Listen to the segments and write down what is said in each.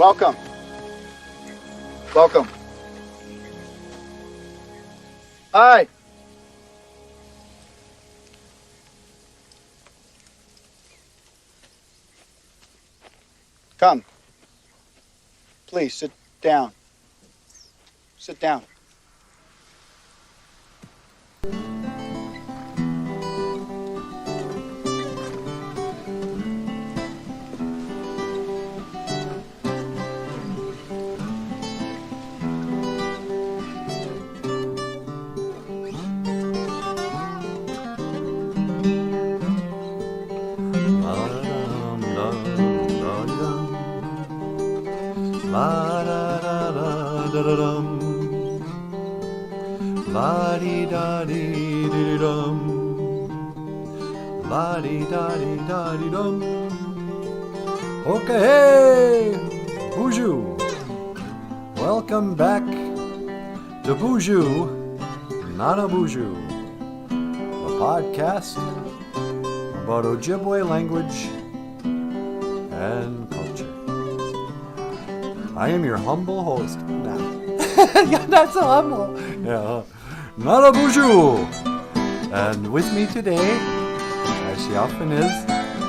Welcome. Welcome. Hi. Come. Please sit down. Sit down. Okay, hey, BOOZHOO. Welcome back to BOOZHOO NANABOOZHOO, a podcast about Ojibwe language and culture. I am your humble host. You're not so humble. Yeah, NANABOOZHOO. And with me today, as she often is,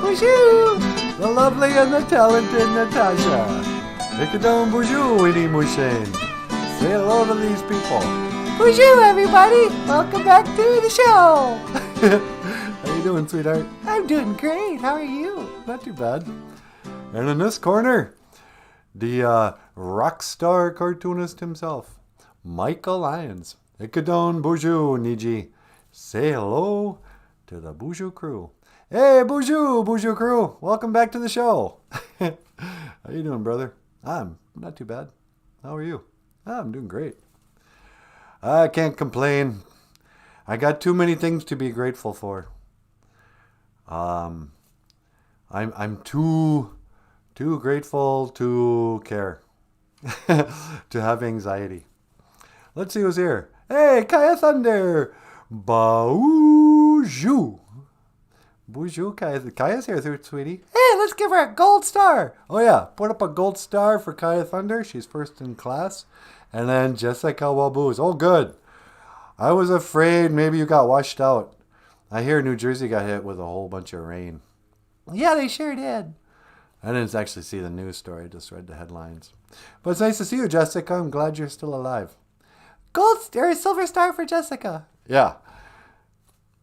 BOOZHOO, the lovely and the talented Natasha. Ikadon BOOZHOO, Winnie Mushain. Say hello to these people. BOOZHOO, everybody! Welcome back to the show! How you doing, sweetheart? I'm doing great. How are you? Not too bad. And in this corner, the rock star cartoonist himself, Michael Lyons. Ikadon BOOZHOO, Niji. Say hello to the BOOZHOO crew. Hey, BOOZHOO crew. Welcome back to the show. How you doing, brother? I'm not too bad. How are you? I'm doing great. I can't complain. I got too many things to be grateful for. I'm too grateful to care, to have anxiety. Let's see who's here. Hey, Kaya Thunder. BOOZHOO. BOOZHOO, Kaya's here, sweetie. Hey, let's give her a gold star! Oh yeah, put up a gold star for Kaya Thunder. She's first in class. And then Jessica Waboos. Oh, good. I was afraid maybe you got washed out. I hear New Jersey got hit with a whole bunch of rain. Yeah, they sure did. I didn't actually see the news story. I just read the headlines. But it's nice to see you, Jessica. I'm glad you're still alive. Silver star for Jessica. Yeah.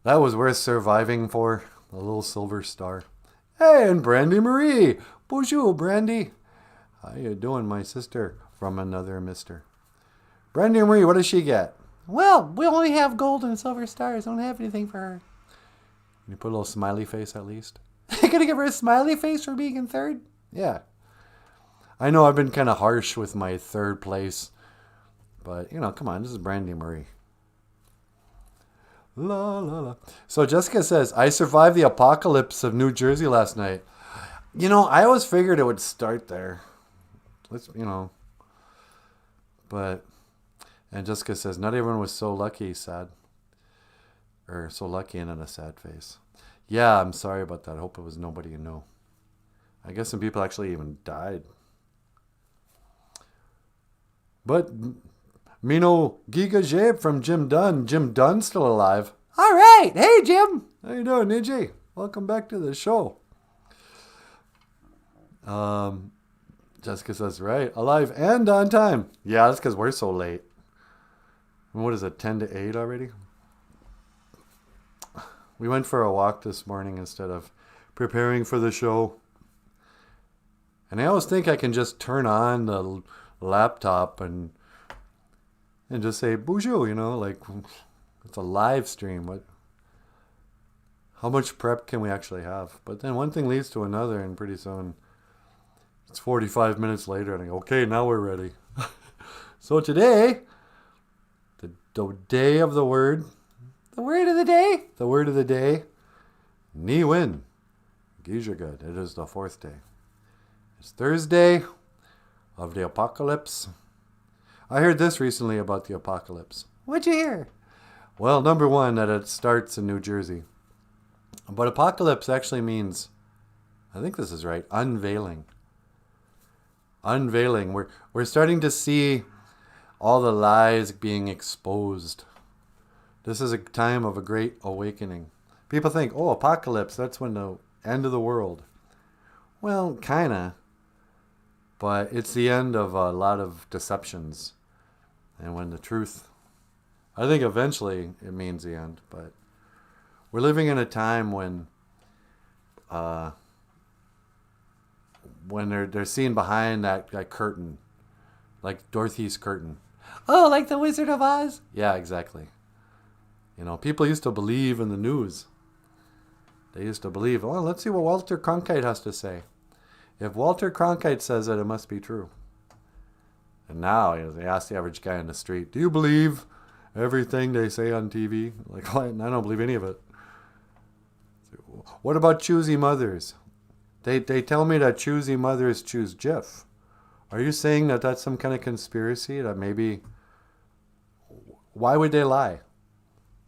That was worth surviving for. A little silver star. Hey, and Brandy Marie. BOOZHOO, Brandy. How you doing, my sister from another mister? Brandy Marie, what does she get? Well, we only have gold and silver stars. Don't have anything for her. Can you put a little smiley face at least? You gonna give her a smiley face for being in third? Yeah. I know I've been kind of harsh with my third place. But, come on. This is Brandy Marie. La la la. So Jessica says, I survived the apocalypse of New Jersey last night. I always figured it would start there. And Jessica says, not everyone was so lucky, sad. Or so lucky and in a sad face. Yeah, I'm sorry about that. I hope it was nobody you know. I guess some people actually even died. But Mino Giga Jabe from Jim Dunn. Jim Dunn's still alive. All right. Hey, Jim. How you doing, Niji? Welcome back to the show. Jessica says, right. Alive and on time. Yeah, that's because we're so late. What is it, 10 to 8 already? We went for a walk this morning instead of preparing for the show. And I always think I can just turn on the laptop and just say BOOZHOO, like it's a live stream. How much prep can we actually have? But then one thing leads to another, and pretty soon it's 45 minutes later, and I go, okay, now we're ready. So today, the day of the word. The word of the day? The word of the day, Ni Win. Gijagud. It is the fourth day. It's Thursday of the apocalypse. I heard this recently about the apocalypse. What'd you hear? Well, number one, that it starts in New Jersey. But apocalypse actually means, I think this is right, unveiling. unveiling. We're starting to see all the lies being exposed. This is a time of a great awakening. People think, oh, apocalypse, that's when the end of the world. Well, kinda. But it's the end of a lot of deceptions. And when the truth, I think eventually it means the end. But we're living in a time when they're seeing behind that curtain, like Dorothy's curtain. Oh, like the Wizard of Oz? Yeah, exactly. You know, people used to believe in the news. They used to believe, oh, let's see what Walter Cronkite has to say. If Walter Cronkite says it, it must be true. And now, they ask the average guy in the street, do you believe everything they say on TV? Like, I don't believe any of it. What about choosy mothers? They tell me that choosy mothers choose Jif. Are you saying that that's some kind of conspiracy? That maybe... Why would they lie?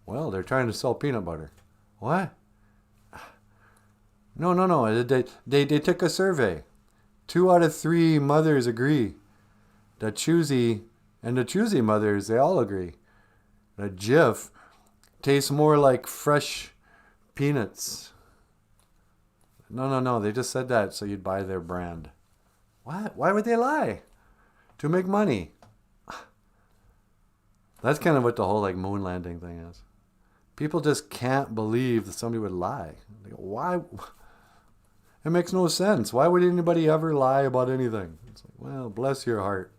Well, they're trying to sell peanut butter. What? No. They took a survey. 2 out of 3 mothers agree that choosy, and the choosy mothers, they all agree that Jif tastes more like fresh peanuts. No. They just said that so you'd buy their brand. What? Why would they lie? To make money. That's kind of what the whole like moon landing thing is. People just can't believe that somebody would lie. They go, why? It makes no sense. Why would anybody ever lie about anything? It's like, well, bless your heart.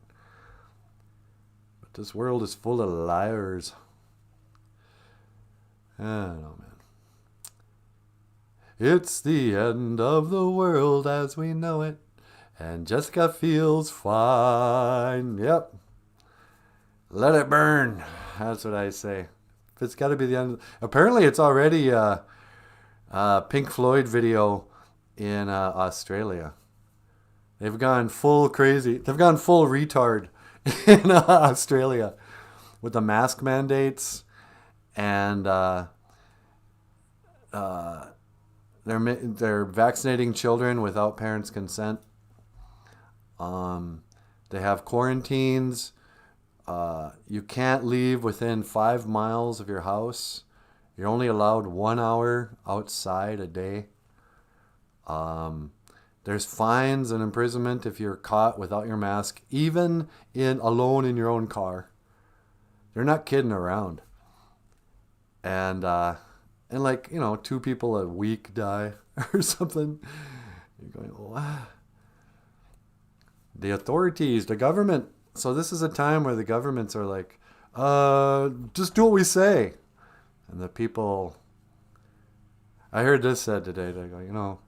But this world is full of liars. I don't know, man. It's the end of the world as we know it. And Jessica feels fine. Yep. Let it burn. That's what I say. It's got to be the end. Apparently, it's already a Pink Floyd video in Australia. They've gone full crazy. They've gone full retard in Australia with the mask mandates, and they're vaccinating children without parents' consent. They have quarantines. You can't leave within 5 miles of your house. You're only allowed 1 hour outside a day. There's fines and imprisonment if you're caught without your mask, even alone in your own car. They're not kidding around. And like, 2 people a week die or something. You're going, what? The authorities, the government. So this is a time where the governments are like, just do what we say. And the people, I heard this said today, they go,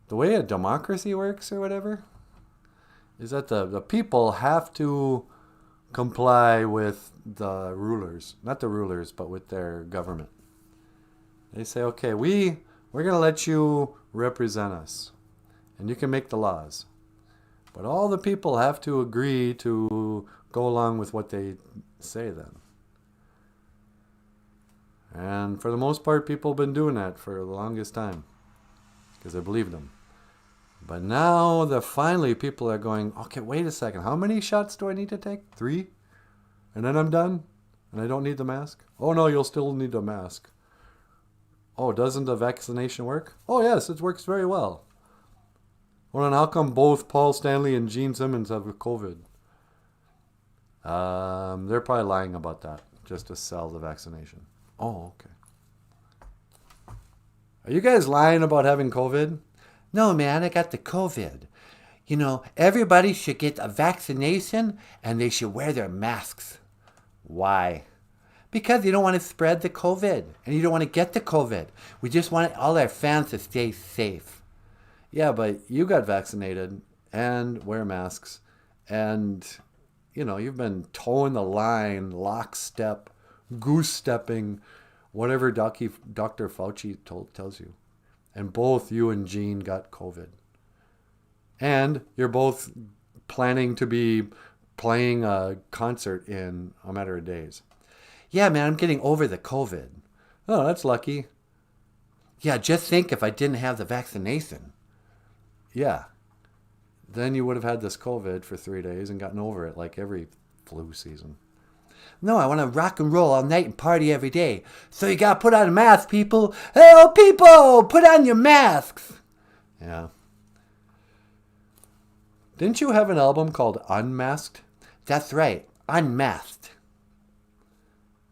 the way a democracy works or whatever is that the people have to comply with the rulers. Not the rulers, but with their government. They say, okay, we're going to let you represent us. And you can make the laws. But all the people have to agree to go along with what they say then. And for the most part, people have been doing that for the longest time. Because they believed them. But now, finally, people are going, okay, wait a second. How many shots do I need to take? 3? And then I'm done? And I don't need the mask? Oh, no, you'll still need the mask. Oh, doesn't the vaccination work? Oh, yes, it works very well. Well, then how come both Paul Stanley and Gene Simmons have COVID? They're probably lying about that just to sell the vaccination. Oh, okay. Are you guys lying about having COVID? No, man, I got the COVID. Everybody should get a vaccination and they should wear their masks. Why? Because you don't want to spread the COVID and you don't want to get the COVID. We just want all our fans to stay safe. Yeah, but you got vaccinated and wear masks. And, you've been towing the line, lockstep, goose-stepping, whatever Dr. Fauci tells you. And both you and Gene got COVID. And you're both planning to be playing a concert in a matter of days. Yeah, man, I'm getting over the COVID. Oh, that's lucky. Yeah, just think if I didn't have the vaccination. Yeah. then you would have had this COVID for 3 days and gotten over it like every flu season. No, I want to rock and roll all night and party every day. So you got to put on a mask, people. Hey, oh, people, put on your masks. Yeah. Didn't you have an album called Unmasked? That's right, unmasked.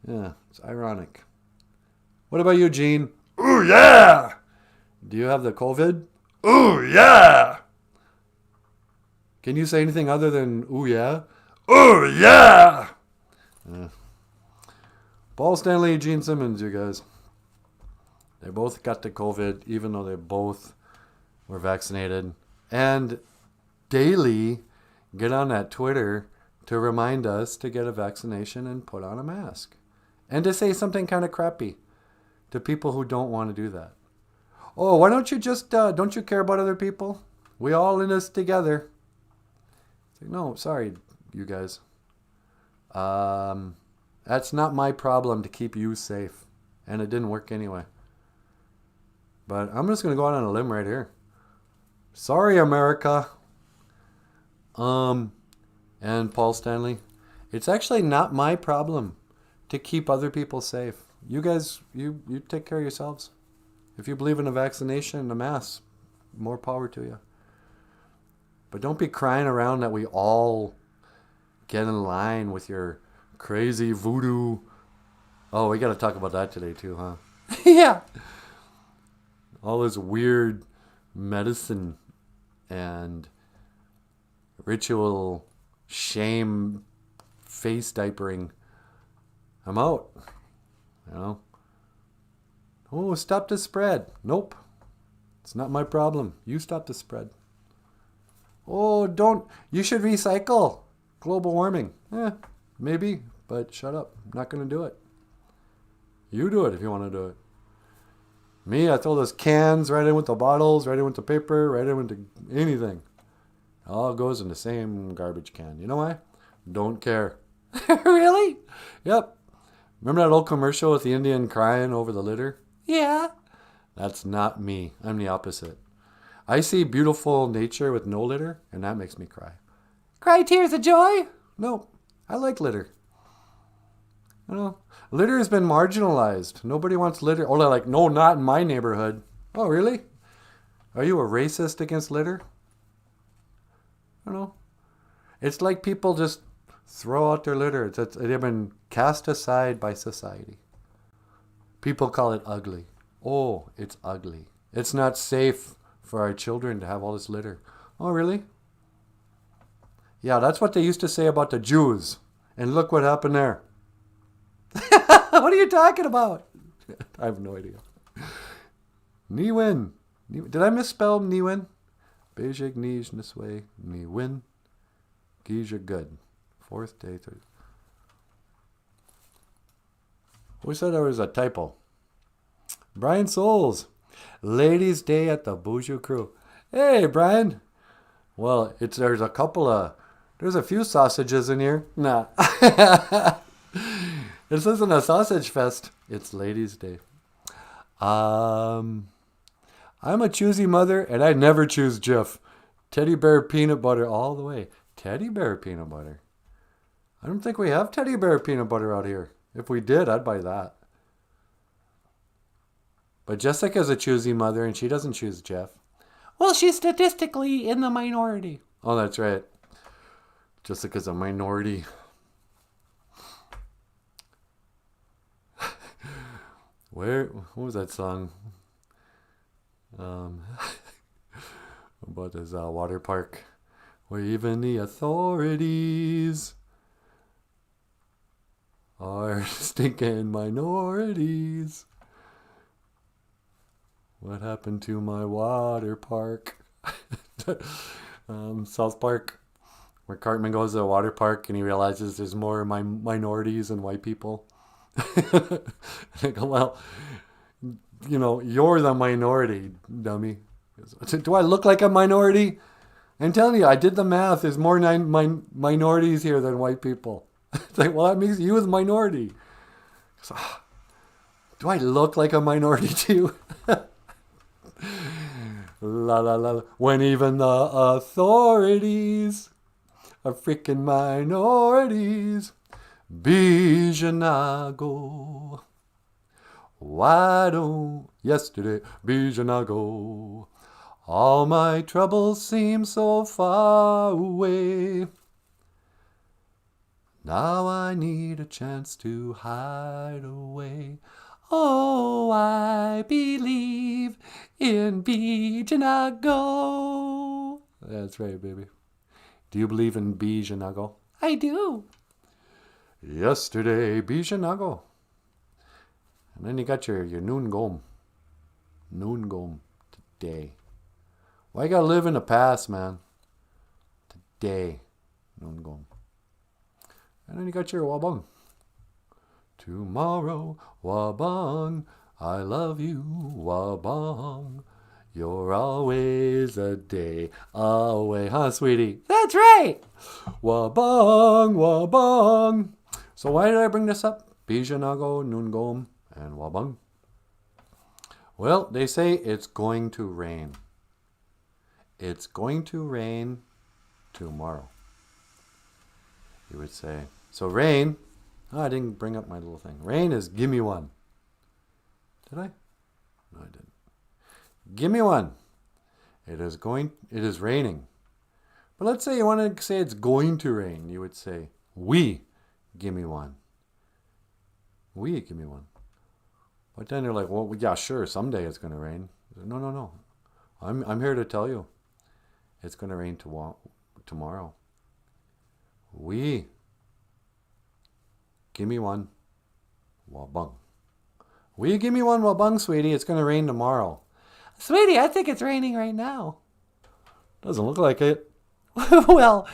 Yeah, it's ironic. What about you, Gene? Ooh, yeah! Do you have the COVID? Ooh, yeah! Can you say anything other than ooh, yeah? Ooh, yeah! Paul Stanley, Gene Simmons, you guys. They both got the COVID, even though they both were vaccinated. And daily get on that Twitter to remind us to get a vaccination and put on a mask. And to say something kind of crappy to people who don't want to do that. Oh, why don't you just, don't you care about other people? We all in this together. It's like, no, sorry, you guys. That's not my problem to keep you safe. And it didn't work anyway. But I'm just going to go out on a limb right here. Sorry, America. And Paul Stanley, it's actually not my problem to keep other people safe. You guys, you take care of yourselves. If you believe in a vaccination and a mask, more power to you. But don't be crying around that we all get in line with your crazy voodoo. Oh, we got to talk about that today too, huh? Yeah. All this weird medicine and ritual shame face diapering. I'm out. You know? Oh, stop the spread. Nope. It's not my problem. You stop the spread. Oh, don't. You should recycle. Global warming. Maybe, but shut up. I'm not going to do it. You do it if you want to do it. Me, I throw those cans right in with the bottles, right in with the paper, right in with the anything. It all goes in the same garbage can. You know why? Don't care. Really? Yep. Remember that old commercial with the Indian crying over the litter? Yeah. That's not me. I'm the opposite. I see beautiful nature with no litter, and that makes me cry. Cry tears of joy? No, I like litter. You know, litter has been marginalized. Nobody wants litter. Oh, they're like, no, not in my neighborhood. Oh, really? Are you a racist against litter? I don't know. It's like people just throw out their litter. They've been cast aside by society. People call it ugly. Oh, it's ugly. It's not safe for our children to have all this litter. Oh, really? Yeah, that's what they used to say about the Jews. And look what happened there. What are you talking about? I have no idea. Niwin. Did I misspell Niwin? Bejig Nij Nisway Niwin. Gija good. Fourth day. Third. Who said there was a typo? Brian Souls. Ladies' Day at the BOOZHOO Crew. Hey, Brian. Well, there's a few sausages in here. Nah. This isn't a sausage fest. It's Ladies' Day. I'm a choosy mother, and I never choose Jif. Teddy bear peanut butter all the way. Teddy bear peanut butter. I don't think we have teddy bear peanut butter out here. If we did, I'd buy that. But Jessica's a choosy mother, and she doesn't choose Jeff. Well, she's statistically in the minority. Oh, that's right. Jessica's a minority. What was that song? About this water park where even the authorities are stinking minorities. What happened to my water park? South Park, where Cartman goes to a water park and he realizes there's more minorities than white people. I go, well, you know, you're the minority, dummy. Do I look like a minority? I'm telling you, I did the math. There's more minorities here than white people. It's like, well, that means you is minority. So, do I look like a minority to you? La la la. When even the authorities are freaking minorities. Bijanago. Why don't yesterday Bijanago? All my troubles seem so far away. Now I need a chance to hide away. Oh, I believe in Bijanago. That's right, baby. Do you believe in Bijanago? I do. Yesterday, Bijanago. And then you got your noon gom. Noon gom. Today. Why you gotta live in the past, man? Today. Noon gom. And then you got your wabang. Tomorrow, wabang. I love you, wabang. You're always a day away, huh, sweetie? That's right. Wabang, wabang. So why did I bring this up? Bijanago, Nungom, and wabang. Well, they say it's going to rain. It's going to rain tomorrow. You would say. So rain. Oh, I didn't bring up my little thing. Rain is give me one. Did I? No, I didn't. Give me one. It is raining. But let's say you want to say it's going to rain. You would say, we, give me one. We, give me one. But then they're like, well, yeah, sure, someday it's going to rain. No, no, no. I'm here to tell you. It's going to rain tomorrow. We, give me one. Wabang. We, give me one wabang, sweetie. It's going to rain tomorrow. Sweetie, I think it's raining right now. Doesn't look like it. Well,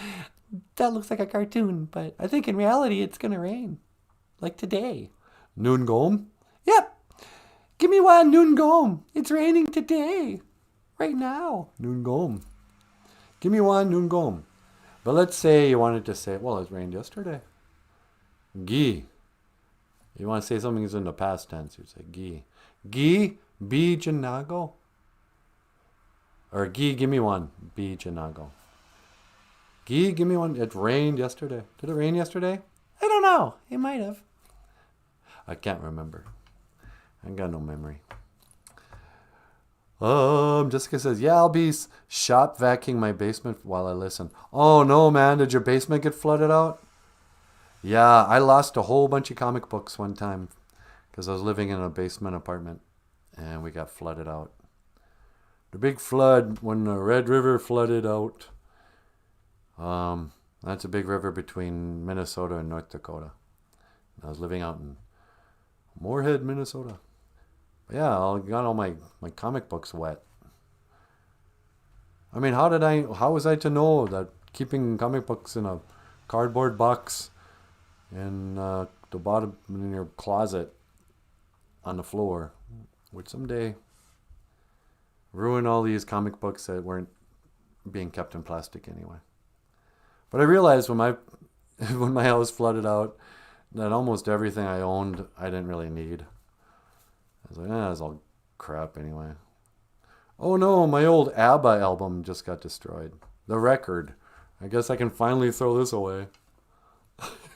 that looks like a cartoon, but I think in reality it's going to rain. Like today. Noon gom? Yep. Give me one noon gom. It's raining today. Right now. Noon gom. Give me one noon gom. But let's say you wanted to say, well, it rained yesterday. Gi. You want to say something is in the past tense, you'd say gi. Gi, bijanago. Or gi, give me one. Bijanago. Gi, give me one. It rained yesterday. Did it rain yesterday? I don't know. It might have. I can't remember. I ain't got no memory. Jessica says, yeah, I'll be shop vacuuming my basement while I listen. Oh no, man. Did your basement get flooded out? Yeah, I lost a whole bunch of comic books one time because I was living in a basement apartment and we got flooded out. The big flood when the Red River flooded out. That's a big river between Minnesota and North Dakota. I was living out in Moorhead, Minnesota. But yeah, I got all my comic books wet. I mean, how was I to know that keeping comic books in a cardboard box in the bottom in your closet on the floor would someday ruin all these comic books that weren't being kept in plastic anyway. But I realized when my house flooded out that almost everything I owned I didn't really need. I was like, that's all crap anyway. Oh no, my old ABBA album just got destroyed. The record. I guess I can finally throw this away.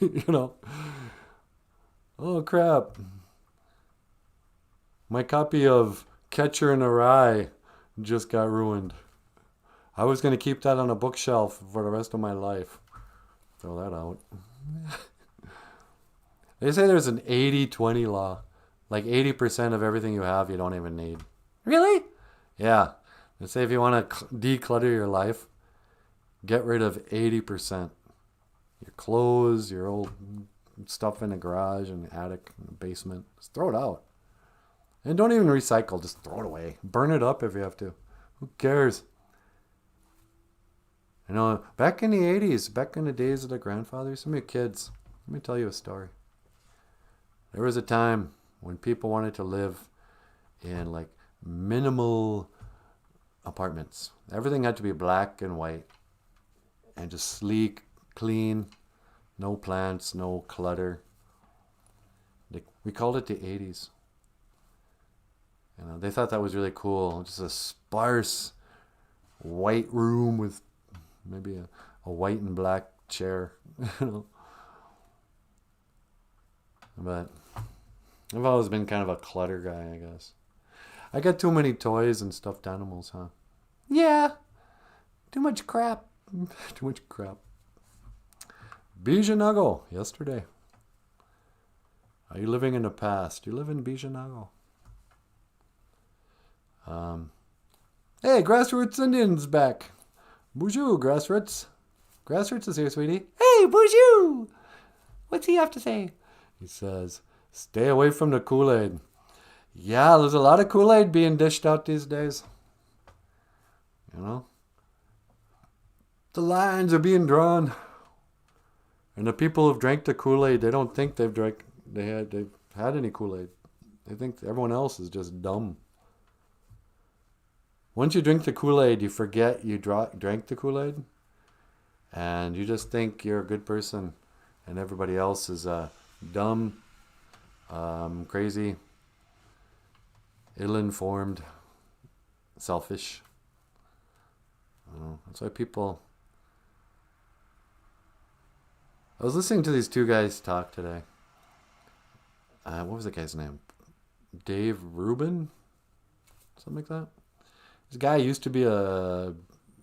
You know. Oh crap. My copy of Catcher in the Rye just got ruined. I was going to keep that on a bookshelf for the rest of my life. Throw that out. They say there's an 80-20 law. Like 80% of everything you have you don't even need. Really? Yeah. They say if you want to declutter your life, get rid of 80%. Your clothes, your old stuff in the garage and the attic and the basement. Just throw it out. And don't even recycle. Just throw it away. Burn it up if you have to. Who cares? You know, back in the 80s, back in the days of the grandfathers, some of your kids, let me tell you a story. There was a time when people wanted to live in like minimal apartments. Everything had to be black and white and just sleek, clean, no plants, no clutter. We called it the 80s. You know, they thought that was really cool. Just a sparse white room with maybe a white and black chair. But I've always been kind of a clutter guy, I guess. I got too many toys and stuffed animals, huh? Yeah. Too much crap. Too much crap. Bijanago, yesterday. Are you living in the past? You live in Bijanago. Hey, Grassroots Indians back. Boozhoo, Grassroots. Grassroots is here, sweetie. Hey, Boozhoo! What's he have to say? He says, stay away from the Kool-Aid. Yeah, there's a lot of Kool-Aid being dished out these days. You know? The lines are being drawn. And the people who've drank the Kool-Aid, they don't think they've had any Kool-Aid. They think everyone else is just dumb. Once you drink the Kool-Aid, you forget you drank the Kool-Aid. And you just think you're a good person. And everybody else is dumb, crazy, ill-informed, selfish. That's why people... I was listening to these two guys talk today. What was the guy's name? Dave Rubin? Something like that. This guy used to be a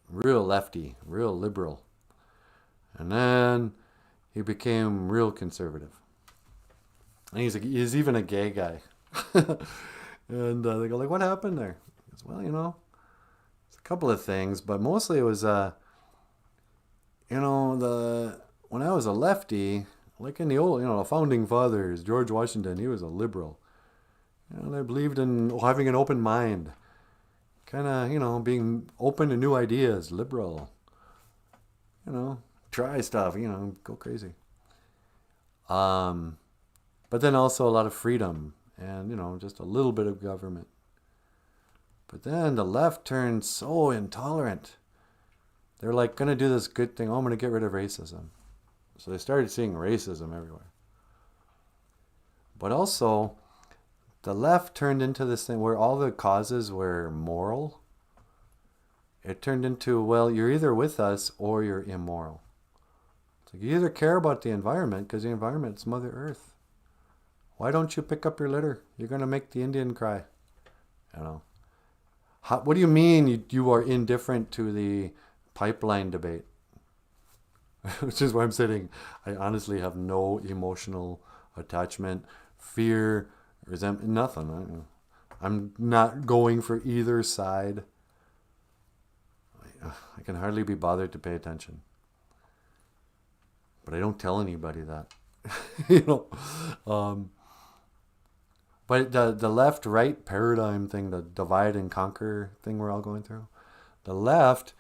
real lefty, real liberal. And then he became real conservative. And he's even a gay guy. And they go like, what happened there? He goes, well, it's a couple of things, but mostly it was, when I was a lefty, like in the old, the founding fathers, George Washington, he was a liberal. They believed in having an open mind. Kind of, being open to new ideas, liberal. Try stuff, go crazy. But then also a lot of freedom and, just a little bit of government. But then the left turned so intolerant. They're like going to do this good thing. Oh, I'm going to get rid of racism. So they started seeing racism everywhere. But also, the left turned into this thing where all the causes were moral. It turned into, well, you're either with us or you're immoral. It's like you either care about the environment because the environment's Mother Earth. Why don't you pick up your litter? You're going to make the Indian cry. What do you mean you are indifferent to the pipeline debate? Which is why I'm sitting. I honestly have no emotional attachment, fear, resentment, nothing. I'm not going for either side. I can hardly be bothered to pay attention. But I don't tell anybody that. But the left-right paradigm thing, the divide and conquer thing we're all going through, the left,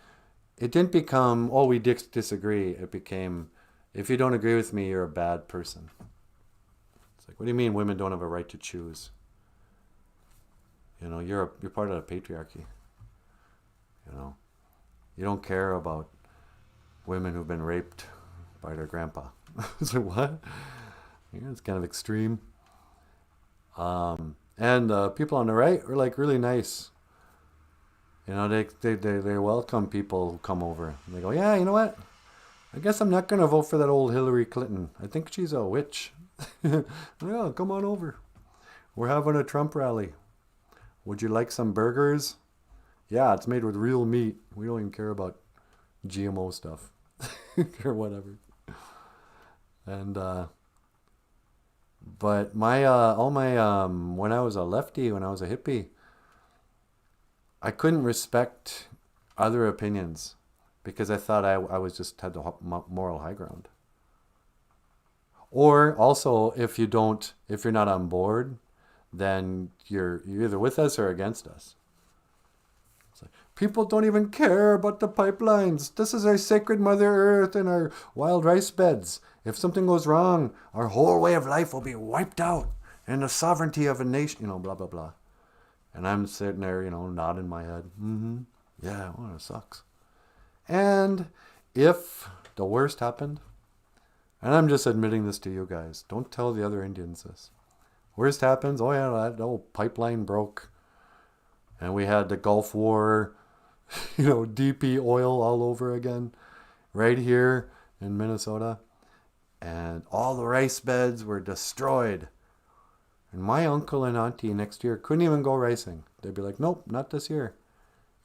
it didn't become, oh, we disagree. It became, if you don't agree with me, you're a bad person. It's like, what do you mean women don't have a right to choose? You're part of the patriarchy. You don't care about women who've been raped by their grandpa. It's like, what? It's kind of extreme. And people on the right are like really nice. They welcome people who come over. They go, yeah, you know what? I guess I'm not going to vote for that old Hillary Clinton. I think she's a witch. Yeah, come on over. We're having a Trump rally. Would you like some burgers? Yeah, it's made with real meat. We don't even care about GMO stuff or whatever. And but my when I was a lefty, when I was a hippie, I couldn't respect other opinions because I thought I was just had the moral high ground. Or also, if you're not on board, then you're either with us or against us. It's like, people don't even care about the pipelines. This is our sacred Mother Earth and our wild rice beds. If something goes wrong, our whole way of life will be wiped out and the sovereignty of a nation, blah, blah, blah. And I'm sitting there, nodding my head. Yeah, well, it sucks. And if the worst happened, and I'm just admitting this to you guys, don't tell the other Indians this. Worst happens, oh yeah, that old pipeline broke. And we had the Gulf War, DP oil all over again, right here in Minnesota. And all the rice beds were destroyed. And my uncle and auntie next year couldn't even go ricing. They'd be like, nope, not this year.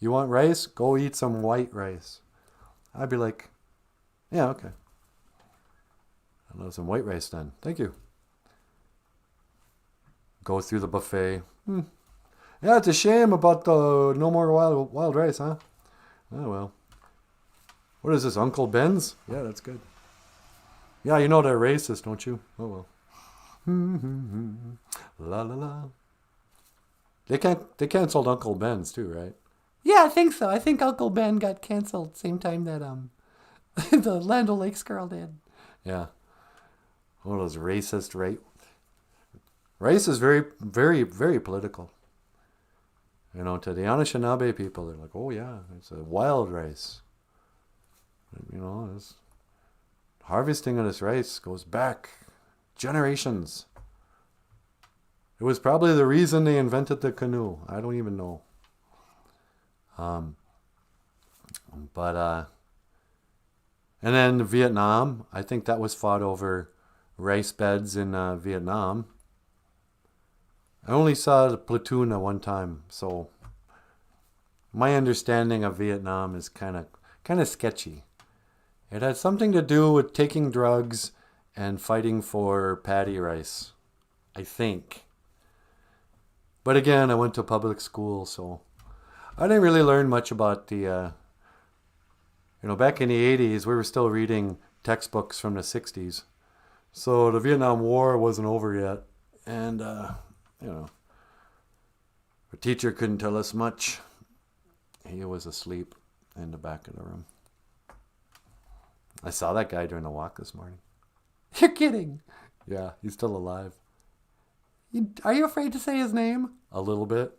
You want rice? Go eat some white rice. I'd be like, yeah, okay. I'll have some white rice then. Thank you. Go through the buffet. Yeah, it's a shame about the no more wild rice, huh? Oh, well. What is this, Uncle Ben's? Yeah, that's good. Yeah, you know they're racist, don't you? Oh, well. La la la. They canceled Uncle Ben's too, right? Yeah, I think so. I think Uncle Ben got canceled same time that the Land O'Lakes girl did. Yeah. One of those racist, right? Rice is very, very, very political. To the Anishinaabe people, they're like, oh yeah, it's a wild rice. This harvesting of this rice goes back generations. It was probably the reason they invented the canoe. I don't even know. And then Vietnam, I think that was fought over rice beds in Vietnam. I only saw the platoon at one time, so my understanding of Vietnam is kind of sketchy. It had something to do with taking drugs and fighting for paddy rice, I think. But again, I went to public school, so I didn't really learn much about the, back in the 80s, we were still reading textbooks from the 60s. So the Vietnam War wasn't over yet. And, the teacher couldn't tell us much. He was asleep in the back of the room. I saw that guy during the walk this morning. You're kidding. Yeah, he's still alive. Are you afraid to say his name? A little bit.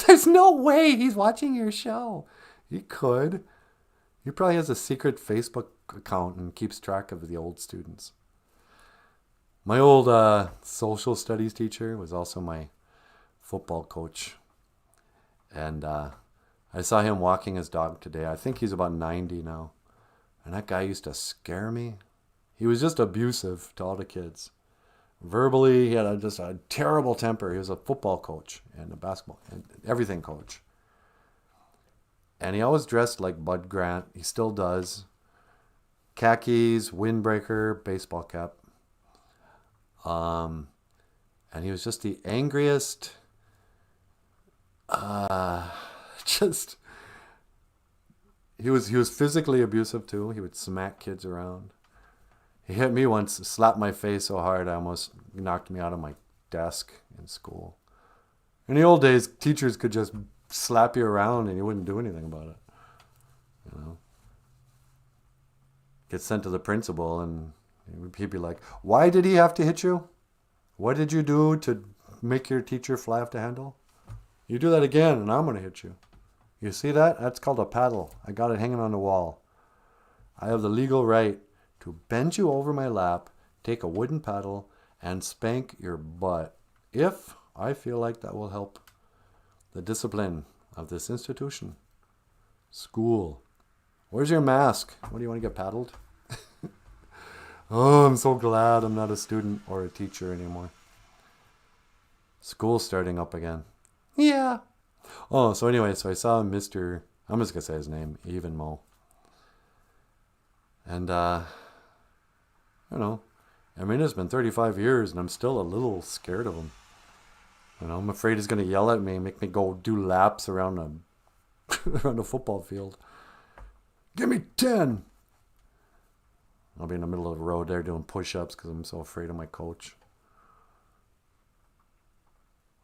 There's no way he's watching your show. He could. He probably has a secret Facebook account and keeps track of the old students. My old social studies teacher was also my football coach. And I saw him walking his dog today. I think he's about 90 now. And that guy used to scare me. He was just abusive to all the kids. Verbally, he had just a terrible temper. He was a football coach and a basketball and everything coach. And he always dressed like Bud Grant. He still does. Khakis, windbreaker, baseball cap. And he was just the angriest. He was physically abusive too. He would smack kids around. He hit me once, slapped my face so hard I almost knocked me out of my desk in school. In the old days, teachers could just slap you around and you wouldn't do anything about it. Get sent to the principal and he'd be like, why did he have to hit you? What did you do to make your teacher fly off the handle? You do that again and I'm going to hit you. You see that? That's called a paddle. I got it hanging on the wall. I have the legal right to bend you over my lap, take a wooden paddle, and spank your butt if I feel like that will help the discipline of this institution. School. Where's your mask? What, do you want to get paddled? Oh, I'm so glad I'm not a student or a teacher anymore. School's starting up again. Yeah. Oh, so anyway, so I saw Mr. I'm just going to say his name, Even Mo. And, it's been 35 years and I'm still a little scared of him. I'm afraid he's going to yell at me and make me go do laps around around a football field. Give me 10. I'll be in the middle of the road there doing push-ups because I'm so afraid of my coach.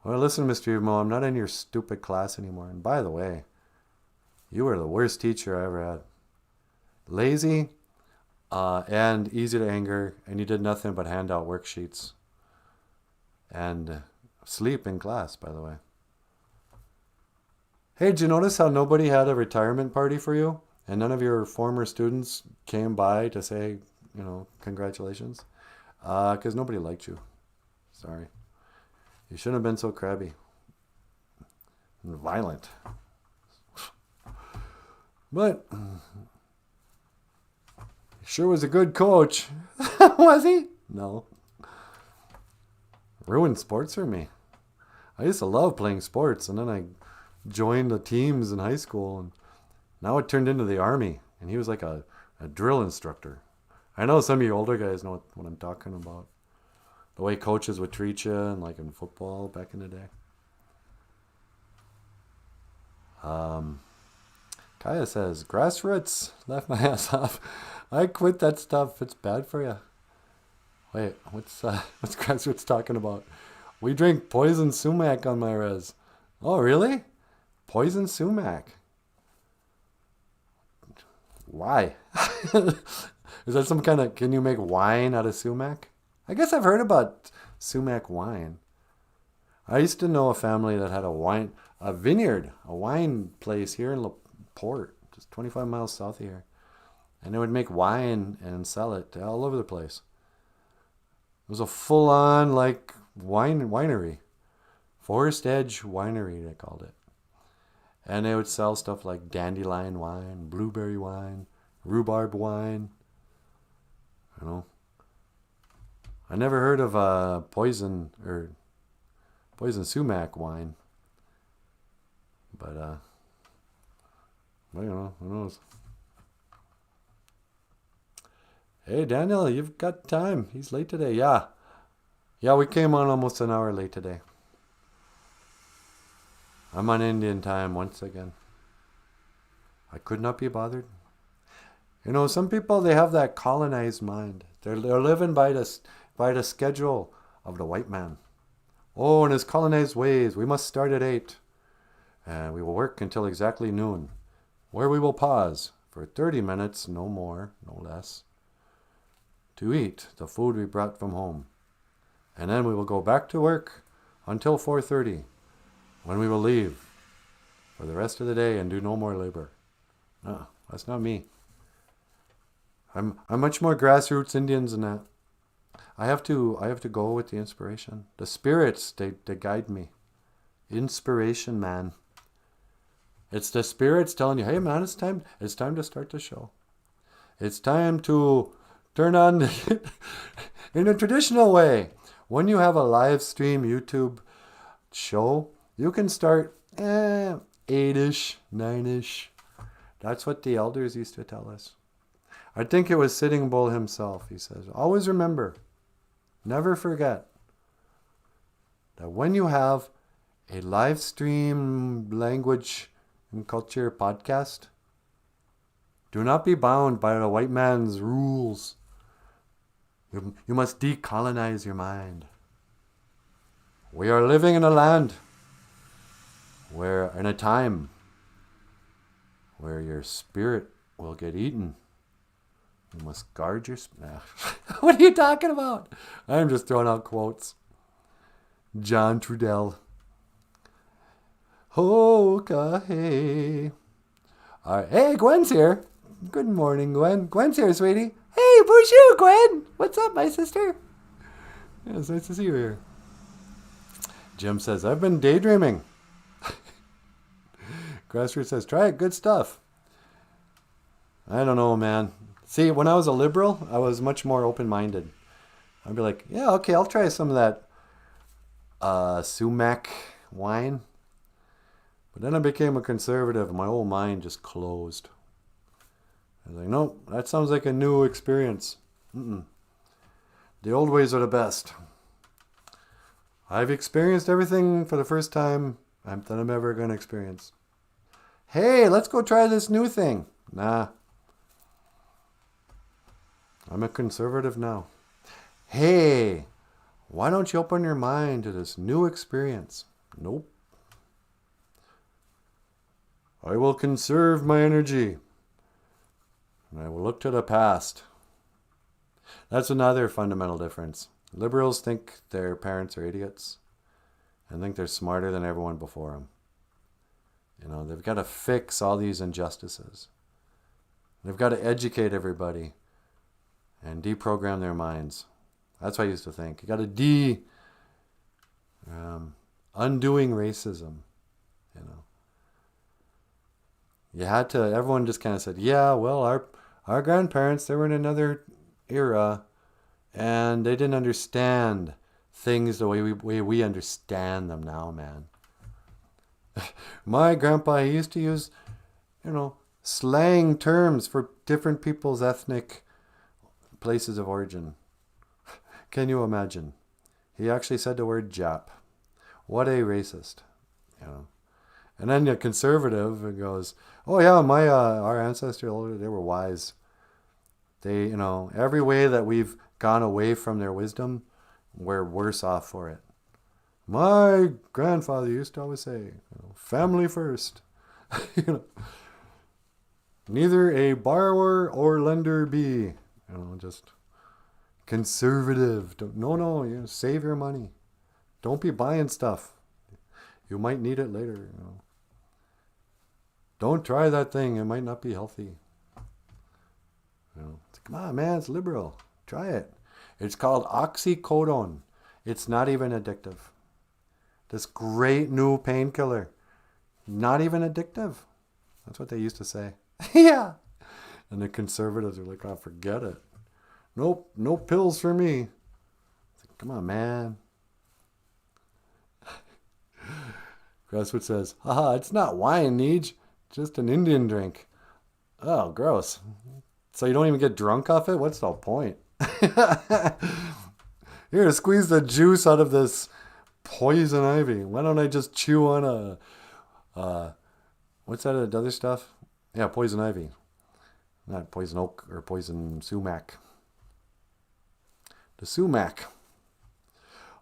Well, listen, Mr. Mo, I'm not in your stupid class anymore. And by the way, you were the worst teacher I ever had. Lazy and easy to anger, and you did nothing but hand out worksheets. And sleep in class, by the way. Hey, did you notice how nobody had a retirement party for you? And none of your former students came by to say, congratulations? Because nobody liked you. Sorry. You shouldn't have been so crabby and violent. But he sure was a good coach. Was he? No. Ruined sports for me. I used to love playing sports, and then I joined the teams in high school, and now it turned into the Army, and he was like a drill instructor. I know some of you older guys know what I'm talking about. The way coaches would treat you, and like in football back in the day. Kaya says, grassroots left my ass off. I quit that stuff. It's bad for you. Wait, what's grassroots talking about? We drink poison sumac on my res. Oh, really? Poison sumac. Why? Is that some kind of, can you make wine out of sumac? I guess I've heard about sumac wine. I used to know a family that had a vineyard, a wine place here in LaPorte, just 25 miles south of here. And they would make wine and sell it all over the place. It was a full-on, like, winery. Forest Edge Winery, they called it. And they would sell stuff like dandelion wine, blueberry wine, rhubarb wine. You know. I never heard of poison sumac wine. But, well, you know, who knows? Hey, Daniel, you've got time. He's late today. Yeah. Yeah, we came on almost an hour late today. I'm on Indian time once again. I could not be bothered. You know, some people, they have that colonized mind. They're living by the schedule of the white man. Oh, in his colonized ways, we must start at 8. And we will work until exactly noon, where we will pause for 30 minutes, no more, no less, to eat the food we brought from home. And then we will go back to work until 4:30, when we will leave for the rest of the day and do no more labor. No, that's not me. I'm much more grassroots Indians than that. I have to go with the inspiration. The spirits, they guide me. Inspiration, man. It's the spirits telling you, hey man, it's time to start the show. It's time to turn on in a traditional way. When you have a live stream YouTube show, you can start 8-ish, 9-ish. That's what the elders used to tell us. I think it was Sitting Bull himself. He says, always remember, never forget that when you have a live stream language and culture podcast, do not be bound by the white man's rules. You must decolonize your mind. We are living in a land in a time where your spirit will get eaten. You must guard your spirit. What are you talking about? I'm just throwing out quotes. John Trudell. Okay. All right. Hey, Gwen's here. Good morning, Gwen. Gwen's here, sweetie. Hey, BOOZHOO, Gwen. What's up, my sister? Yeah, it's nice to see you here. Jim says, I've been daydreaming. Grassroots says, try it. Good stuff. I don't know, man. See, when I was a liberal, I was much more open-minded. I'd be like, yeah, okay, I'll try some of that sumac wine. But then I became a conservative, and my whole mind just closed. I was like, no, that sounds like a new experience. The old ways are the best. I've experienced everything for the first time that I'm ever going to experience. Hey, let's go try this new thing. Nah. I'm a conservative now. Hey, why don't you open your mind to this new experience? Nope. I will conserve my energy. And I will look to the past. That's another fundamental difference. Liberals think their parents are idiots and think they're smarter than everyone before them. You know, they've got to fix all these injustices. They've got to educate everybody and deprogram their minds. That's what I used to think. You got to undoing racism, you know. you had to, everyone just kind of said, yeah, well, our grandparents, they were in another era and they didn't understand things the way we understand them now, man. My grandpa, he used to use, slang terms for different people's ethnic places of origin. Can you imagine? He actually said the word Jap. What a racist, And then the conservative goes, oh yeah, our ancestors, they were wise. They, every way that we've gone away from their wisdom, we're worse off for it. My grandfather used to always say, family first. Neither a borrower or lender be. Just conservative. No, save your money. Don't be buying stuff. You might need it later. Don't try that thing. It might not be healthy. Come on, man. It's liberal. Try it. It's called oxycodone. It's not even addictive. This great new painkiller. Not even addictive. That's what they used to say. Yeah. And the conservatives are like, oh, forget it. Nope, no pills for me. Come on, man. Grasswood says, haha, it's not wine, Neej. Just an Indian drink. Oh, gross. So you don't even get drunk off it? What's the point? Here, squeeze the juice out of this poison ivy. Why don't I just chew on what's that other stuff? Yeah, poison ivy. Not poison oak or poison sumac. The sumac.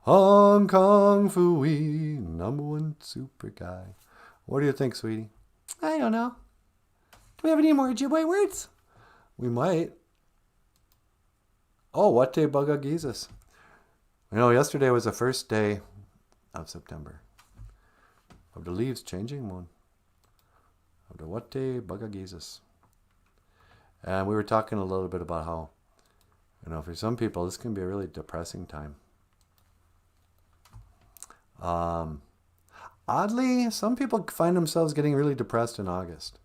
Hong Kong Phooey, #1 super guy. What do you think, sweetie? I don't know. Do we have any more Ojibwe words? We might. Oh, what day Bugga Jesus? Yesterday was the first day of September. Of the leaves changing moon. Of the what day Bugga Jesus. And we were talking a little bit about how, for some people, this can be a really depressing time. Oddly, some people find themselves getting really depressed in August.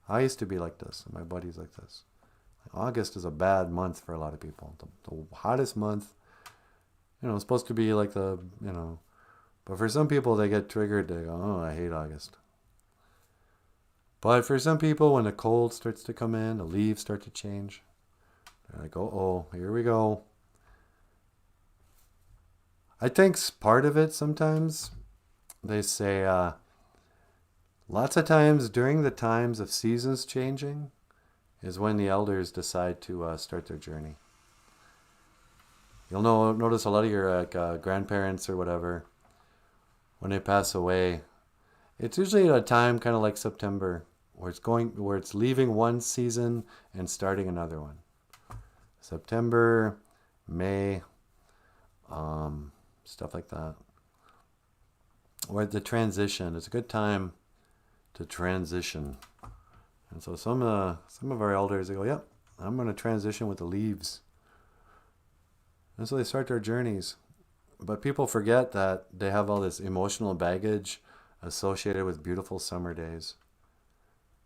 I used to be like this, and my buddies like this. August is a bad month for a lot of people. The hottest month, it's supposed to be like but for some people, they get triggered. They go, oh, I hate August. But for some people, when the cold starts to come in, the leaves start to change. They're like, oh, here we go. I think part of it sometimes, they say, lots of times during the times of seasons changing is when the elders decide to start their journey. You'll notice a lot of your grandparents or whatever, when they pass away, it's usually at a time kind of like September, where it's leaving one season and starting another one. September, May, stuff like that. Or the transition. It's a good time to transition. And so some of our elders, they go, yep, I'm going to transition with the leaves. And so they start their journeys. But people forget that they have all this emotional baggage associated with beautiful summer days.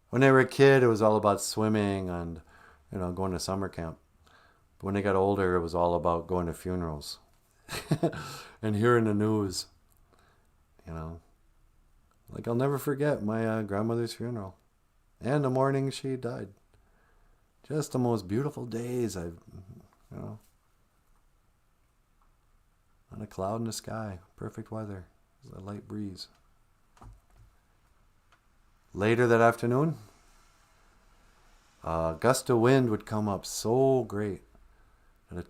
When they were a kid, it was all about swimming and, going to summer camp. But when they got older, it was all about going to funerals and hearing the news. Like I'll never forget my grandmother's funeral and the morning she died. Just the most beautiful days I've, not a cloud in the sky, perfect weather, a light breeze. Later that afternoon, a gust of wind would come up so great that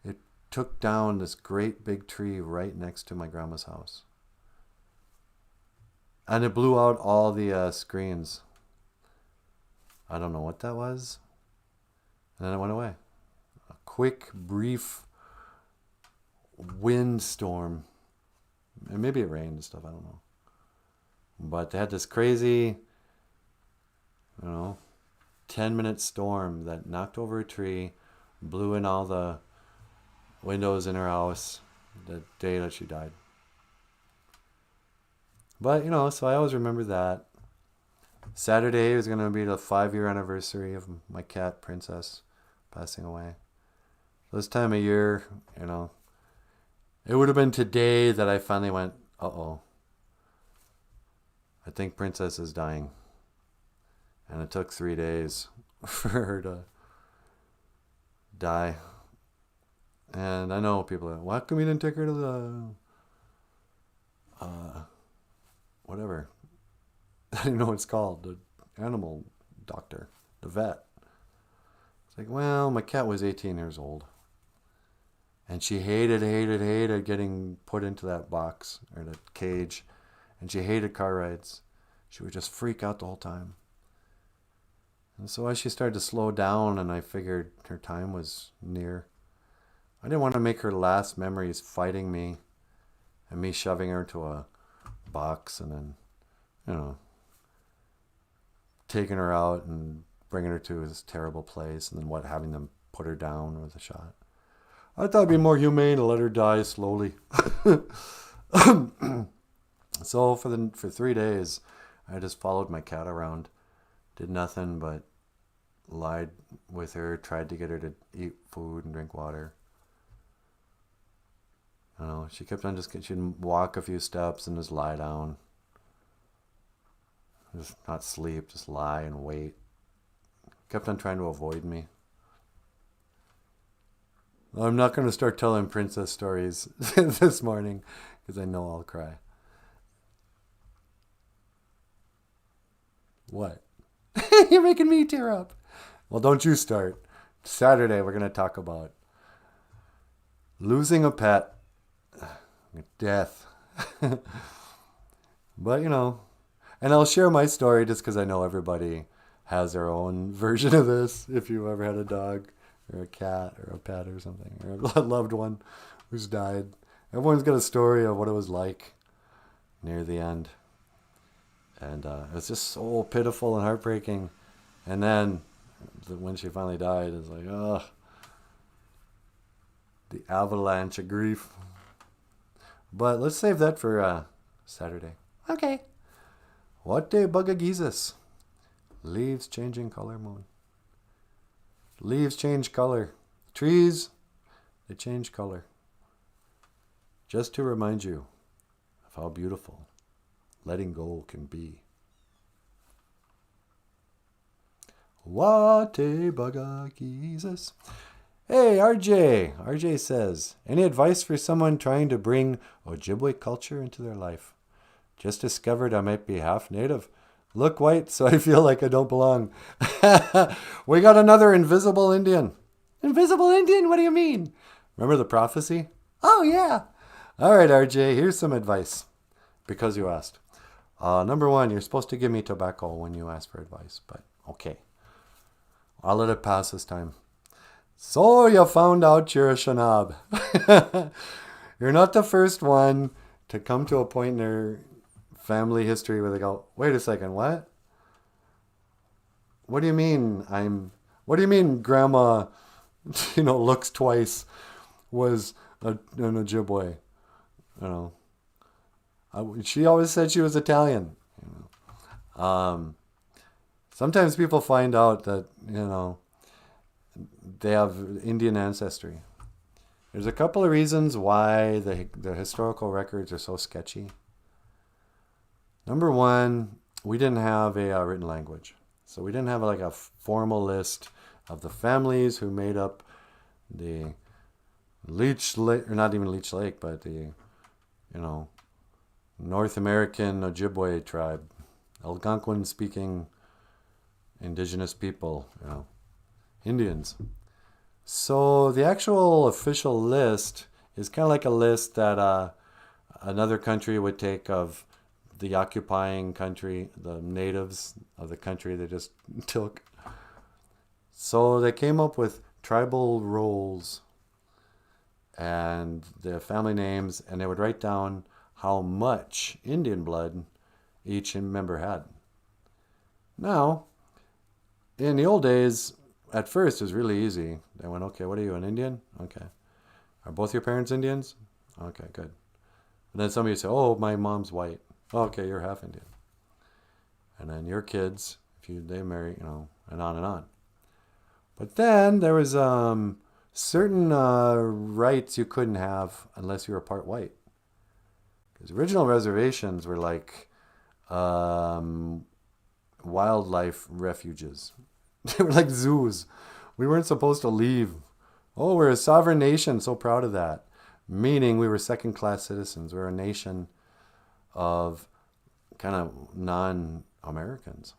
it took down this great big tree right next to my grandma's house. And it blew out all the screens. I don't know what that was. And then it went away. A quick, brief windstorm. And maybe it rained and stuff, I don't know. But they had this crazy, 10-minute storm that knocked over a tree, blew in all the windows in her house the day that she died. But, so I always remember that. Saturday was going to be the 5-year anniversary of my cat, Princess, passing away. This time of year, you know, it would have been today that I finally went, uh-oh, I think Princess is dying. And it took 3 days for her to die. And I know people are, why come you didn't take her to the, whatever. I don't know what it's called, the animal doctor, the vet. It's like, well, my cat was 18 years old. And she hated getting put into that box or that cage. And she hated car rides. She would just freak out the whole time. And so as she started to slow down and I figured her time was near, I didn't want to make her last memories fighting me and me shoving her into a box and then, you know, taking her out and bringing her to this terrible place and then having them put her down with a shot. I thought it'd be more humane to let her die slowly. So for 3 days, I just followed my cat around, did nothing but lied with her, tried to get her to eat food and drink water. You know, she kept on she'd walk a few steps and just lie down. Just not sleep, just lie and wait. Kept on trying to avoid me. I'm not going to start telling princess stories this morning because I know I'll cry. What? You're making me tear up. Well, don't you start. Saturday, we're going to talk about losing a pet, death. But, you know, and I'll share my story just because I know everybody has their own version of this. If you ever had a dog or a cat or a pet or something, or a loved one who's died, everyone's got a story of what it was like near the end. And it was just so pitiful and heartbreaking. And then when she finally died, it's like, oh, the avalanche of grief. But let's save that for Saturday. Okay. What day bugga Jesus? Leaves changing color moon. Leaves change color. Trees, they change color. Just to remind you of how beautiful letting go can be. What a bugga Jesus. Hey, RJ. RJ says, any advice for someone trying to bring Ojibwe culture into their life? Just discovered I might be half native. Look white, so I feel like I don't belong. We got another invisible Indian. Invisible Indian? What do you mean? Remember the prophecy? Oh, yeah. All right, RJ, here's some advice. Because you asked. Number one, you're supposed to give me tobacco when you ask for advice, but okay. I'll let it pass this time. So you found out you're a Shanab. You're not the first one to come to a point in their family history where they go, wait a second, what? What do you mean what do you mean grandma, looks twice was an Ojibwe? She always said she was Italian. Sometimes people find out that, they have Indian ancestry. There's a couple of reasons why the historical records are so sketchy. Number one, we didn't have a written language. So we didn't have like a formal list of the families who made up the Leech Lake, or not even Leech Lake, but the, North American Ojibwe tribe, Algonquin speaking indigenous people, Indians. So the actual official list is kind of like a list that another country would take of the occupying country, the natives of the country they just took. So they came up with tribal roles and their family names, and they would write down how much Indian blood each member had. Now, in the old days, at first it was really easy. They went, okay, what are you, an Indian? Okay. Are both your parents Indians? Okay, good. And then somebody would say, oh, my mom's white. Okay, you're half Indian. And then your kids, they marry, and on and on. But then there was certain rights you couldn't have unless you were part white. Because original reservations were like wildlife refuges. They were like zoos. We weren't supposed to leave. Oh, we're a sovereign nation, so proud of that. Meaning we were second-class citizens. We're a nation of kind of non-Americans.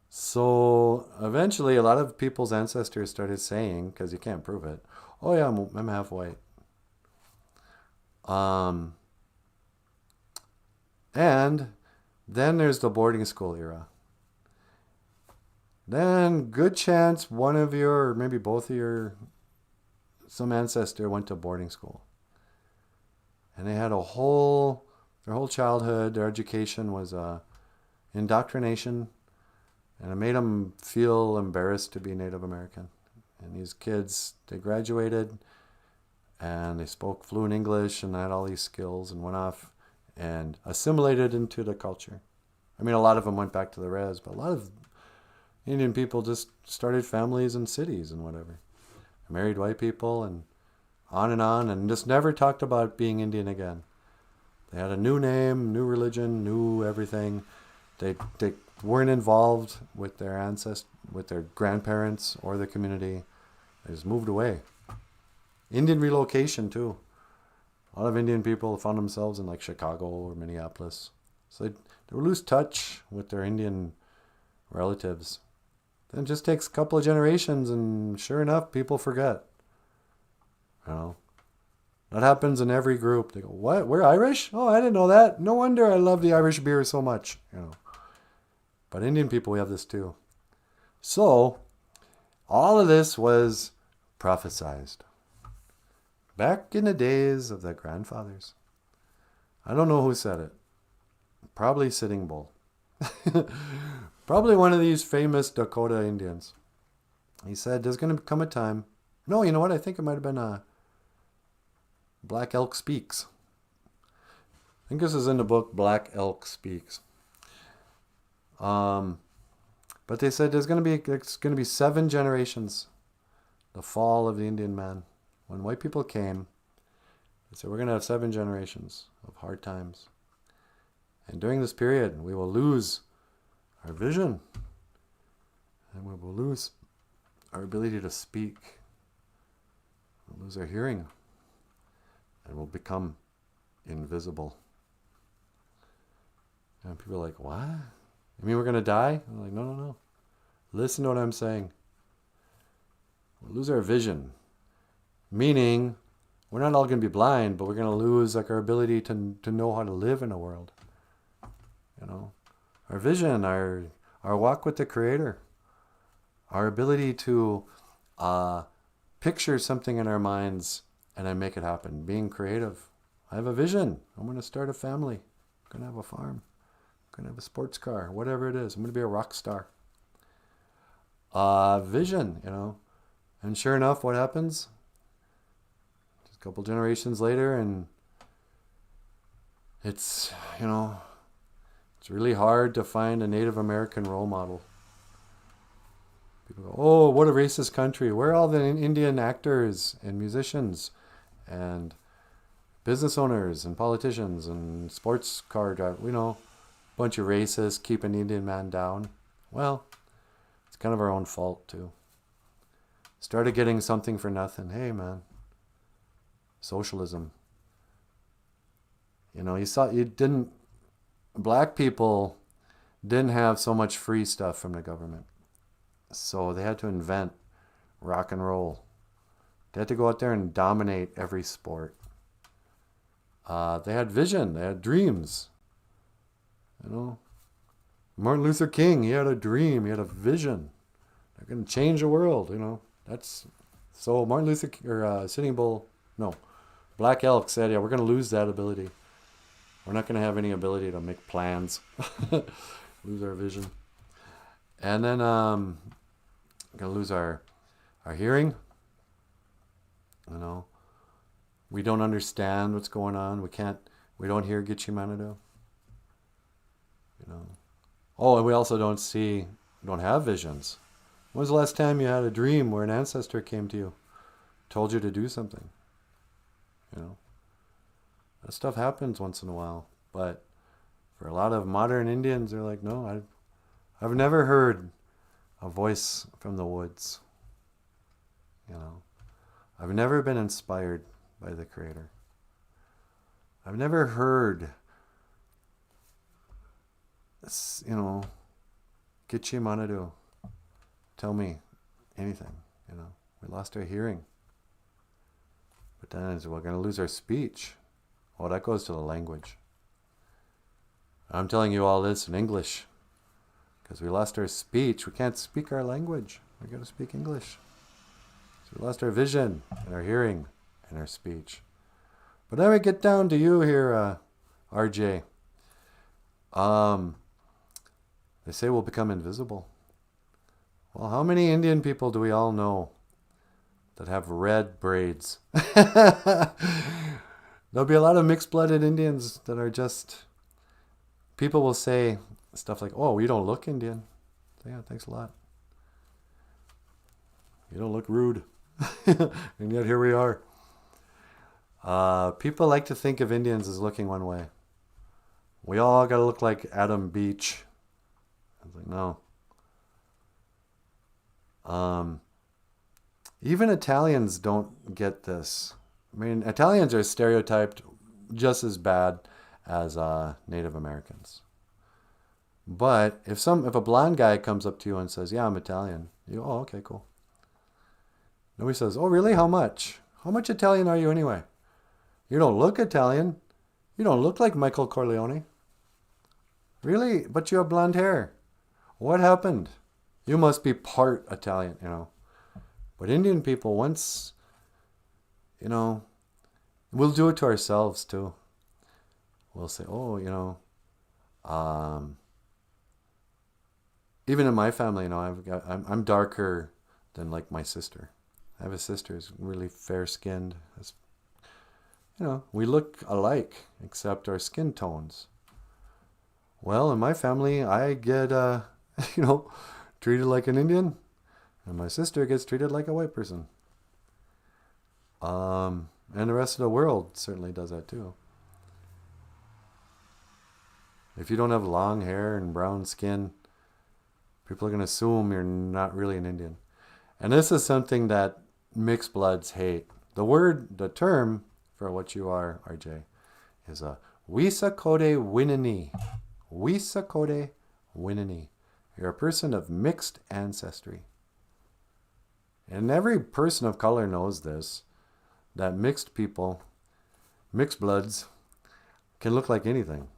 So eventually a lot of people's ancestors started saying, because you can't prove it, oh yeah, I'm half white. And then there's the boarding school era. Then good chance one of your, or maybe both of your, some ancestor went to boarding school. And they had their whole childhood, their education was indoctrination. And it made them feel embarrassed to be Native American. And these kids, they graduated and they spoke fluent English and had all these skills and went off and assimilated into the culture. I mean, a lot of them went back to the res, but a lot of Indian people just started families in cities and whatever. Married white people and just never talked about being Indian again. They had a new name, new religion, new everything. They weren't involved with their ancestors, with their grandparents or the community. They just moved away. Indian relocation too. A lot of Indian people found themselves in like Chicago or Minneapolis. So they would lose touch with their Indian relatives. Then it just takes a couple of generations and sure enough, people forget. That happens in every group. They go, what? We're Irish? Oh, I didn't know that. No wonder I love the Irish beer so much. But Indian people, we have this too. So, all of this was prophesized. Back in the days of the grandfathers. I don't know who said it. Probably Sitting Bull. Probably one of these famous Dakota Indians. He said, there's going to come a time. No, you know what? I think it might have been Black Elk Speaks. I think this is in the book Black Elk Speaks. But they said it's going to be 7 generations. The fall of the Indian man. When white people came, they said we're going to have 7 generations of hard times. And during this period, we will lose our vision. And we will lose our ability to speak. We'll lose our hearing. And we'll become invisible. And people are like, what? You mean we're going to die? I'm like, no. Listen to what I'm saying. We'll lose our vision. Meaning, we're not all going to be blind, but we're going to lose like our ability to know how to live in a world. Our vision, our walk with the Creator, our ability to picture something in our minds and then make it happen. Being creative. I have a vision. I'm going to start a family. I'm going to have a farm. I'm going to have a sports car. Whatever it is. I'm going to be a rock star. Vision, And sure enough, what happens? Just a couple generations later, and it's really hard to find a Native American role model. People go, oh, what a racist country. Where are all the Indian actors and musicians and business owners and politicians and sports car drivers? Bunch of racists keeping the Indian man down. Well, it's kind of our own fault too. Started getting something for nothing. Hey, man. Socialism. Black people didn't have so much free stuff from the government. So they had to invent rock and roll. They had to go out there and dominate every sport. They had vision. They had dreams. Martin Luther King, he had a dream. He had a vision. They're going to change the world, So Martin Luther King, or Sitting Bull, Black Elk said, yeah, we're going to lose that ability. We're not going to have any ability to make plans. Lose our vision. And then going to lose our hearing. We don't understand what's going on. We don't hear Gitche Manado. you know. Oh, and we also don't have visions. When was the last time you had a dream where an ancestor came to you, told you to do something? You know, that stuff happens once in a while. But for a lot of modern Indians, they're like, no, I've never heard a voice from the woods. You know, I've never been inspired by the Creator. I've never heard, you know, Gitche Manadu tell me anything. You know, we lost our hearing. But then we're going to lose our speech. Well, that goes to the language. I'm telling you all this in English because we lost our speech. We can't speak our language. We got to speak English. So we lost our vision and our hearing and our speech. But then we get down to you here, RJ. They say we'll become invisible. Well, how many Indian people do we all know that have red braids? There'll be a lot of mixed-blooded Indians that are just... People will say stuff like, oh, you don't look Indian. Yeah, thanks a lot. You don't look rude. And yet here we are. People like to think of Indians as looking one way. We all got to look like Adam Beach. I was like, no. Even Italians don't get this. I mean, Italians are stereotyped just as bad as Native Americans. But if a blonde guy comes up to you and says, yeah, I'm Italian, you go, oh, okay, cool. Nobody says, oh, really? How much? How much Italian are you anyway? You don't look Italian. You don't look like Michael Corleone. Really? But you have blonde hair. What happened? You must be part Italian, you know. But Indian people, once, you know, we'll do it to ourselves too. We'll say, oh, you know, even in my family, you know, I'm darker than like my sister. I have a sister who's really fair-skinned. You know, we look alike, except our skin tones. Well, in my family, I get, you know, treated like an Indian, and my sister gets treated like a white person. And the rest of the world certainly does that too. If you don't have long hair and brown skin, people are going to assume you're not really an Indian. And this is something that mixed bloods hate. The term for what you are, RJ, is a Wisakode Winani. Wisakode Winani. You're a person of mixed ancestry. And every person of color knows this, that mixed people, mixed bloods, can look like anything.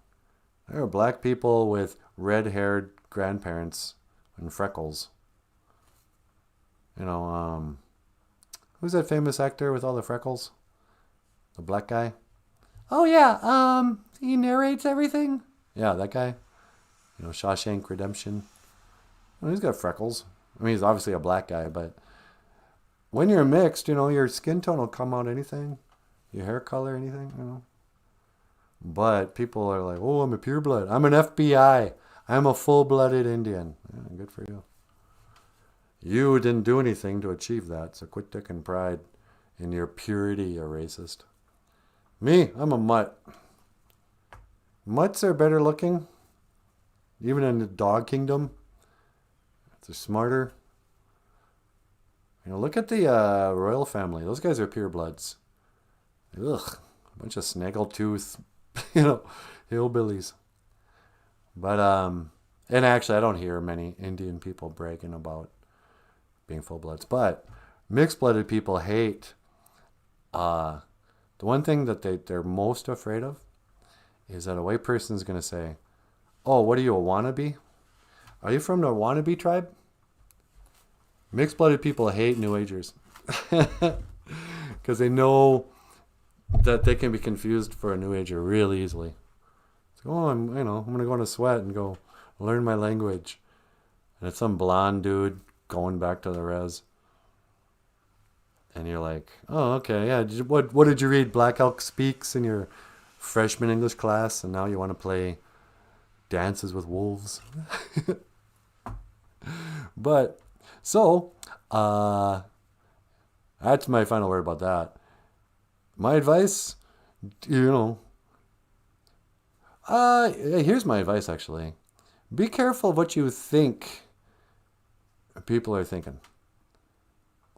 There are black people with red-haired grandparents and freckles. You know, who's that famous actor with all the freckles? The black guy? Oh yeah, he narrates everything. Yeah, that guy. You know, Shawshank Redemption. Well, he's got freckles. I mean, he's obviously a black guy, but when you're mixed, you know, your skin tone will come out anything. Your hair color, anything, you know. But people are like, oh, I'm a pureblood. I'm an FBI. I'm a full-blooded Indian. Yeah, good for you. You didn't do anything to achieve that, so quit taking pride in your purity, you racist. Me, I'm a mutt. Mutts are better looking, even in the dog kingdom. They're smarter. You know, look at the royal family. Those guys are purebloods. Ugh, a bunch of snaggletooth, you know, hillbillies. But, and actually I don't hear many Indian people bragging about being full-bloods. But mixed-blooded people hate, the one thing that they're most afraid of is that a white person is going to say, oh, what are you, a wannabe? Are you from the wannabe tribe? Mixed-blooded people hate New Agers because they know that they can be confused for a New Ager really easily. It's like, oh, I'm going to go on a sweat and go learn my language. And it's some blonde dude going back to the res. And you're like, oh, okay, yeah. What did you read? Black Elk Speaks in your freshman English class, and now you want to play dances with wolves. But, so, that's my final word about that. My advice, here's my advice actually. Be careful of what you think people are thinking.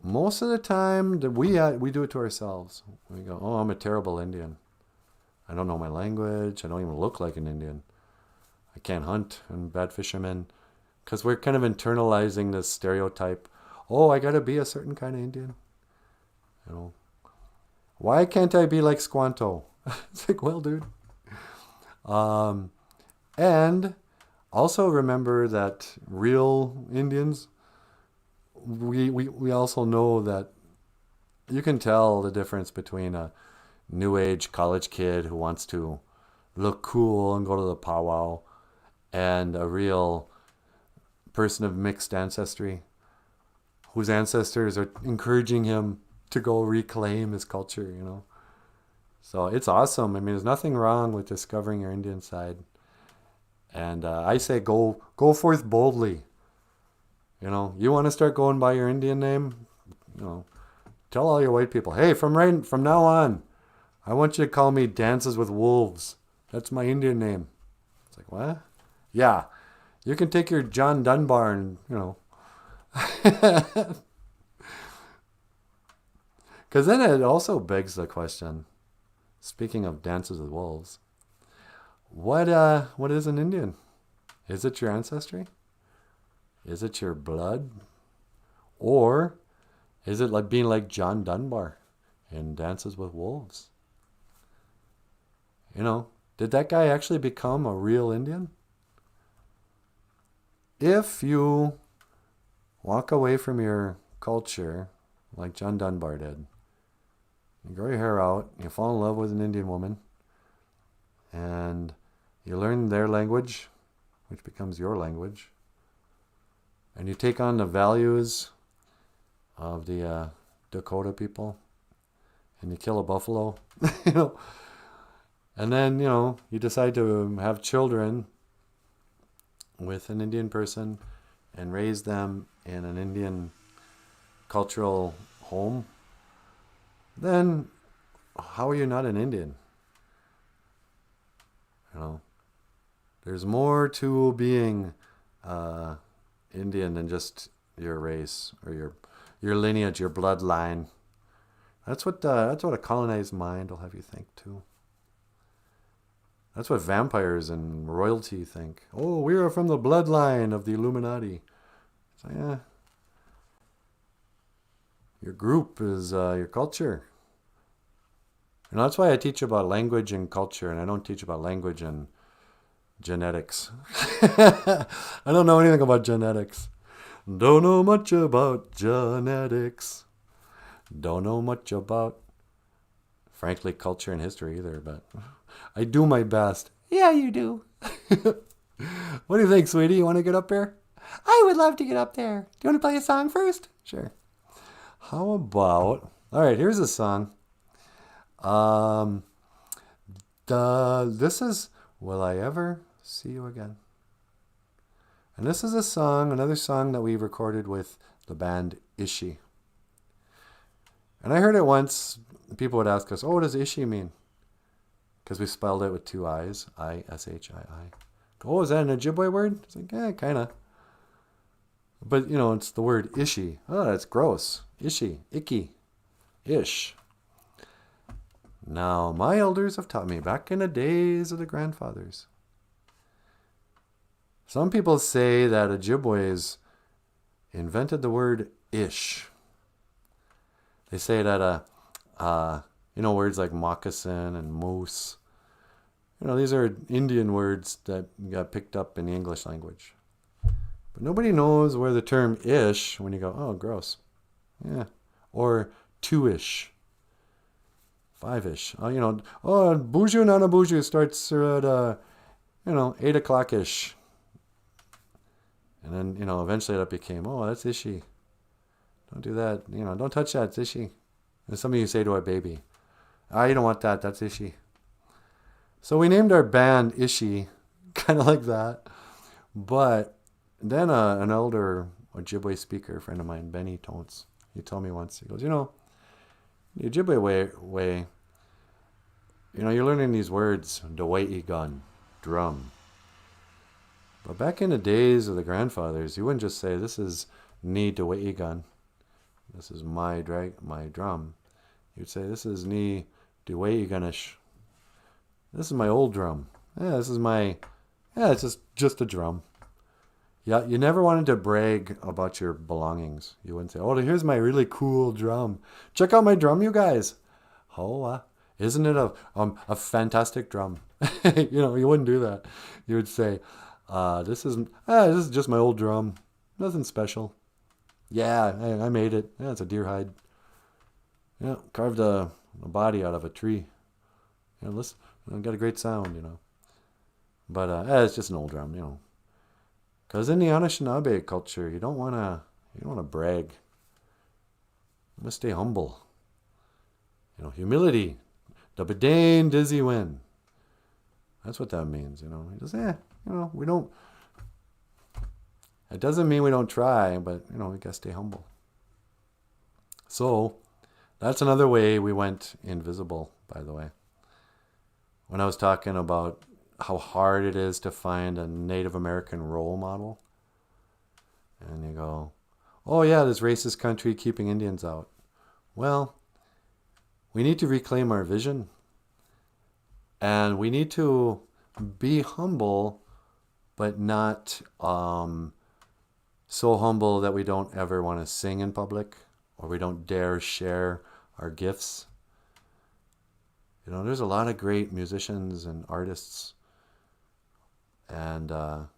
Most of the time, we do it to ourselves. We go, oh, I'm a terrible Indian. I don't know my language. I don't even look like an Indian. I can't hunt. I'm a bad fisherman. Because we're kind of internalizing this stereotype. Oh, I got to be a certain kind of Indian. Why can't I be like Squanto? It's like, well, dude. And also remember that real Indians, we also know that you can tell the difference between a new age college kid who wants to look cool and go to the powwow and a real person of mixed ancestry whose ancestors are encouraging him to go reclaim his culture, So it's awesome. I mean, there's nothing wrong with discovering your Indian side. And I say go forth boldly. You want to start going by your Indian name? Tell all your white people, hey, from now on, I want you to call me Dances with Wolves. That's my Indian name. It's like, what? Yeah. You can take your John Dunbar and, Because then it also begs the question, speaking of Dances with Wolves, what is an Indian? Is it your ancestry? Is it your blood? Or is it like being like John Dunbar in Dances with Wolves? Did that guy actually become a real Indian? If you walk away from your culture like John Dunbar did, you grow your hair out, you fall in love with an Indian woman, and you learn their language, which becomes your language, and you take on the values of the Dakota people, and you kill a buffalo, and then, you decide to have children with an Indian person and raise them in an Indian cultural home, then how are you not an Indian? There's more to being Indian than just your race or your lineage, your bloodline. That's what a colonized mind will have you think too. That's what vampires and royalty think. Oh, we are from the bloodline of the Illuminati. So yeah, your group is your culture. That's why I teach about language and culture, and I don't teach about language and genetics. I don't know anything about genetics. Don't know much about genetics. Don't know much about, frankly, culture and history either, but I do my best. Yeah, you do. What do you think, sweetie? You want to get up there? I would love to get up there. Do you want to play a song first? Sure. How about... All right, here's a song. This is Will I Ever See You Again? And this is another song that we recorded with the band Ishi. And I heard it once. People would ask us, oh, what does Ishi mean? Because we spelled it with two I's. I-S-H-I-I. Oh, is that an Ojibwe word? It's like, yeah, kind of. But, it's the word Ishi. Oh, that's gross. Ishi. Icky. Ish. Now, my elders have taught me back in the days of the grandfathers. Some people say that Ojibways invented the word ish. They say that, words like moccasin and moose, these are Indian words that got picked up in the English language. But nobody knows where the term ish, when you go, oh, gross. Yeah. Or two-ish. Five-ish. BOOZHOO NANABOOZHOO starts at, 8 o'clock-ish. And then, eventually that became, oh, that's Ishi. Don't do that. Don't touch that. It's Ishi. And some of you say to a baby, you don't want that. That's Ishi. So we named our band Ishi kind of like that. But then an elder Ojibwe speaker, friend of mine, Benny Tontz, he told me once, he goes, the Ojibwe way, you're learning these words, Dawaiigan, drum. But back in the days of the grandfathers, you wouldn't just say, this is ni Dawaiigan, this is my drum. You'd say, this is ni Dawaiiganish. This is my old drum. It's just a drum. Yeah, you never wanted to brag about your belongings. You wouldn't say, oh, here's my really cool drum. Check out my drum, you guys. Oh, isn't it a fantastic drum? You wouldn't do that. You would say, this is just my old drum. Nothing special. Yeah, I made it. Yeah, it's a deer hide. Yeah, carved a body out of a tree. Listen, got a great sound, But it's just an old drum, Because in the Anishinaabe culture, you don't want to brag. You must stay humble. Humility. The Bedane dizzy win. That's what that means, He goes, we don't. It doesn't mean we don't try, but we gotta stay humble. So that's another way we went invisible, by the way. When I was talking about how hard it is to find a Native American role model. And you go, oh yeah, this racist country keeping Indians out. Well, we need to reclaim our vision. And we need to be humble, but not so humble that we don't ever want to sing in public or we don't dare share our gifts. There's a lot of great musicians and artists. And I'm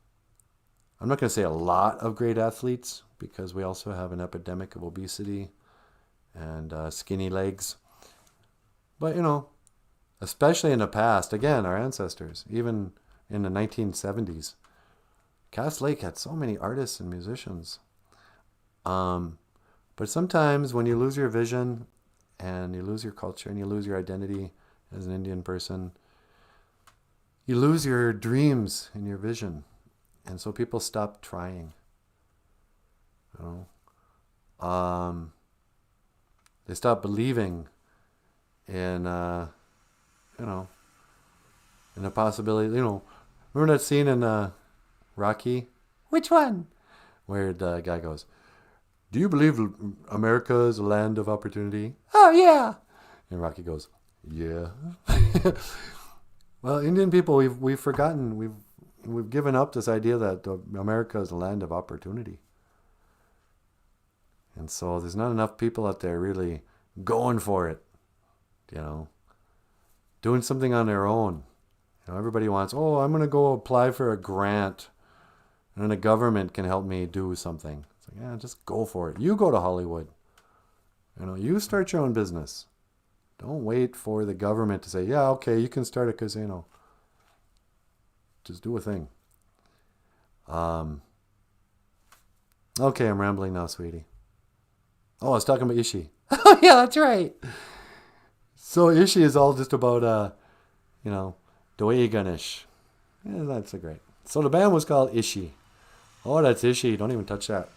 not going to say a lot of great athletes because we also have an epidemic of obesity and skinny legs. But, especially in the past, again, our ancestors, even in the 1970s, Cass Lake had so many artists and musicians. But sometimes when you lose your vision and you lose your culture and you lose your identity as an Indian person, you lose your dreams and your vision. And so people stop trying. They stop believing in, in the possibility, remember that scene in Rocky? Which one? Where the guy goes, do you believe America is a land of opportunity? Oh, yeah. And Rocky goes, yeah. Well, Indian people, we've forgotten, we've given up this idea that America is a land of opportunity. And so there's not enough people out there really going for it, doing something on their own. Everybody wants, I'm going to go apply for a grant and then the government can help me do something. It's like, yeah, just go for it. You go to Hollywood. You start your own business. Don't wait for the government to say, yeah, okay, you can start a casino. Just do a thing. Okay, I'm rambling now, sweetie. Oh, I was talking about Ishi. Oh, yeah, that's right. So Ishi is all just about, Doeganish. Yeah, that's a great. So the band was called Ishi. Oh, that's Ishi. Don't even touch that.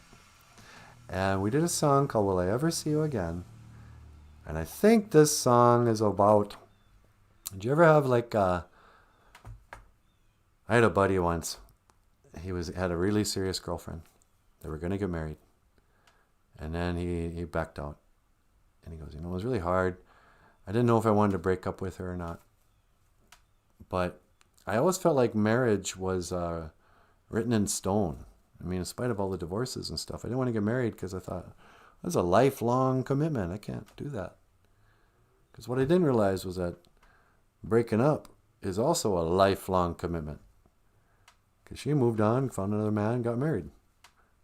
And we did a song called Will I Ever See You Again? And I think this song is about, did you ever have I had a buddy once. He had a really serious girlfriend. They were going to get married. And then he backed out. And he goes, it was really hard. I didn't know if I wanted to break up with her or not. But I always felt like marriage was written in stone. In spite of all the divorces and stuff, I didn't want to get married because I thought, that's a lifelong commitment. I can't do that. Because what I didn't realize was that breaking up is also a lifelong commitment. Because she moved on, found another man, got married.